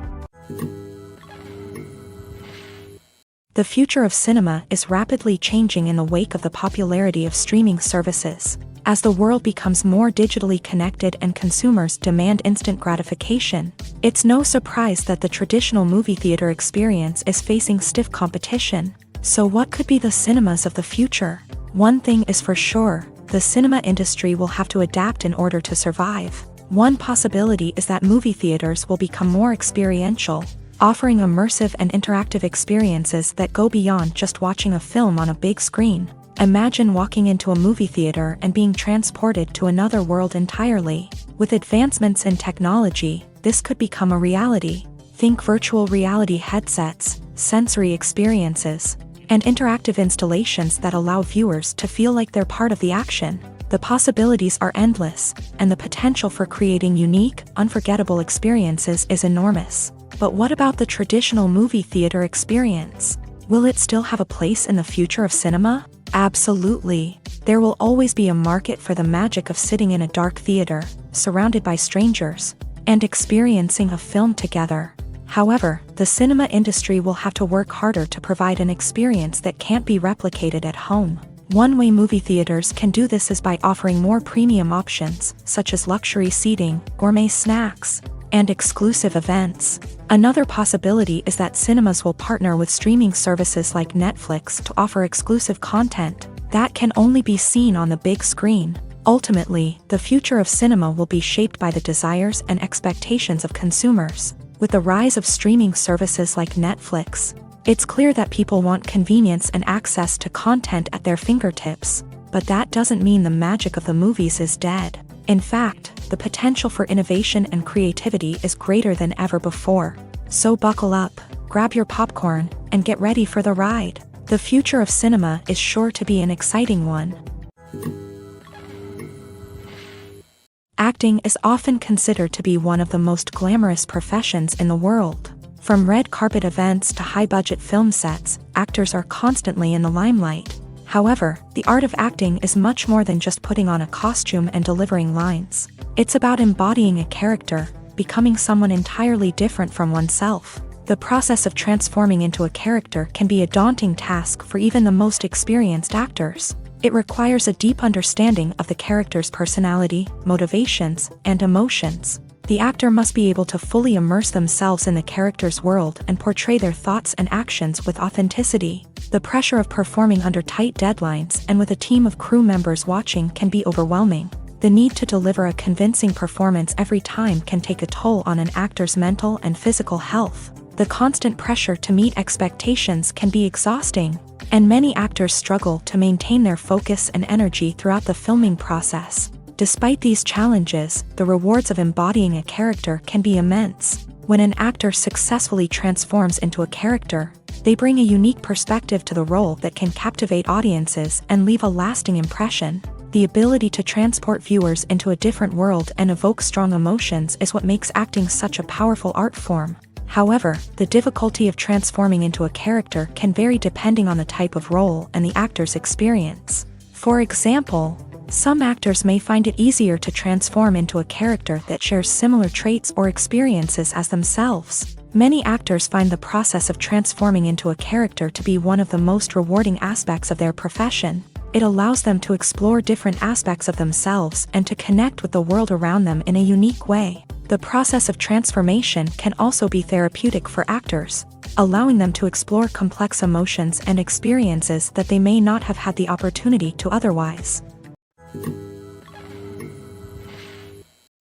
The future of cinema is rapidly changing in the wake of the popularity of streaming services. As the world becomes more digitally connected and consumers demand instant gratification, it's no surprise that the traditional movie theater experience is facing stiff competition. So what could be the cinemas of the future? One thing is for sure: the cinema industry will have to adapt in order to survive. One possibility is that movie theaters will become more experiential, offering immersive and interactive experiences that go beyond just watching a film on a big screen. Imagine walking into a movie theater and being transported to another world entirely. With advancements in technology, this could become a reality. Think virtual reality headsets, sensory experiences, and interactive installations that allow viewers to feel like they're part of the action. The possibilities are endless, and the potential for creating unique, unforgettable experiences is enormous. But what about the traditional movie theater experience? Will it still have a place in the future of cinema? Absolutely. There will always be a market for the magic of sitting in a dark theater, surrounded by strangers, and experiencing a film together. However, the cinema industry will have to work harder to provide an experience that can't be replicated at home. One way movie theaters can do this is by offering more premium options, such as luxury seating, gourmet snacks, and exclusive events. Another possibility is that cinemas will partner with streaming services like Netflix to offer exclusive content that can only be seen on the big screen. Ultimately, the future of cinema will be shaped by the desires and expectations of consumers. With the rise of streaming services like Netflix, it's clear that people want convenience and access to content at their fingertips. But that doesn't mean the magic of the movies is dead. In fact, the potential for innovation and creativity is greater than ever before. So buckle up, grab your popcorn, and get ready for the ride. The future of cinema is sure to be an exciting one. Acting is often considered to be one of the most glamorous professions in the world. From red carpet events to high-budget film sets, actors are constantly in the limelight. However, the art of acting is much more than just putting on a costume and delivering lines. It's about embodying a character, becoming someone entirely different from oneself. The process of transforming into a character can be a daunting task for even the most experienced actors. It requires a deep understanding of the character's personality, motivations, and emotions. The actor must be able to fully immerse themselves in the character's world and portray their thoughts and actions with authenticity. The pressure of performing under tight deadlines and with a team of crew members watching can be overwhelming. The need to deliver a convincing performance every time can take a toll on an actor's mental and physical health. The constant pressure to meet expectations can be exhausting, and many actors struggle to maintain their focus and energy throughout the filming process. Despite these challenges, the rewards of embodying a character can be immense. When an actor successfully transforms into a character, they bring a unique perspective to the role that can captivate audiences and leave a lasting impression. The ability to transport viewers into a different world and evoke strong emotions is what makes acting such a powerful art form. However, the difficulty of transforming into a character can vary depending on the type of role and the actor's experience. For example, some actors may find it easier to transform into a character that shares similar traits or experiences as themselves. Many actors find the process of transforming into a character to be one of the most rewarding aspects of their profession. It allows them to explore different aspects of themselves and to connect with the world around them in a unique way. The process of transformation can also be therapeutic for actors, allowing them to explore complex emotions and experiences that they may not have had the opportunity to otherwise.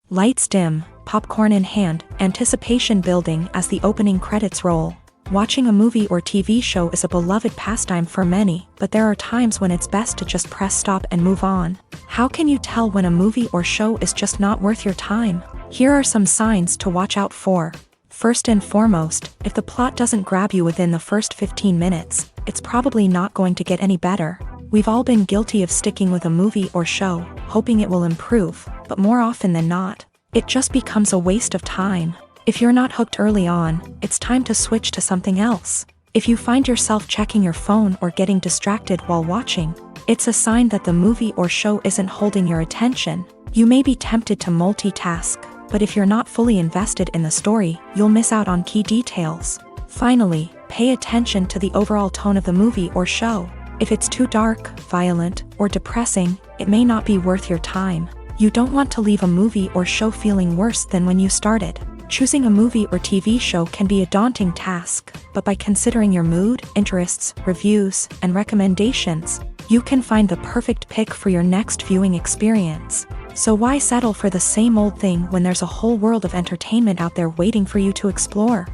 Lights dim, popcorn in hand, anticipation building as the opening credits roll. Watching a movie or TV show is a beloved pastime for many, but there are times when it's best to just press stop and move on. How can you tell when a movie or show is just not worth your time? Here are some signs to watch out for. First and foremost, if the plot doesn't grab you within the first 15 minutes, it's probably not going to get any better. We've all been guilty of sticking with a movie or show, hoping it will improve, but more often than not, it just becomes a waste of time. If you're not hooked early on, it's time to switch to something else. If you find yourself checking your phone or getting distracted while watching, it's a sign that the movie or show isn't holding your attention. You may be tempted to multitask, but if you're not fully invested in the story, you'll miss out on key details. Finally, pay attention to the overall tone of the movie or show. If it's too dark, violent, or depressing, it may not be worth your time. You don't want to leave a movie or show feeling worse than when you started. Choosing a movie or TV show can be a daunting task, but by considering your mood, interests, reviews, and recommendations, you can find the perfect pick for your next viewing experience. So why settle for the same old thing when there's a whole world of entertainment out there waiting for you to explore?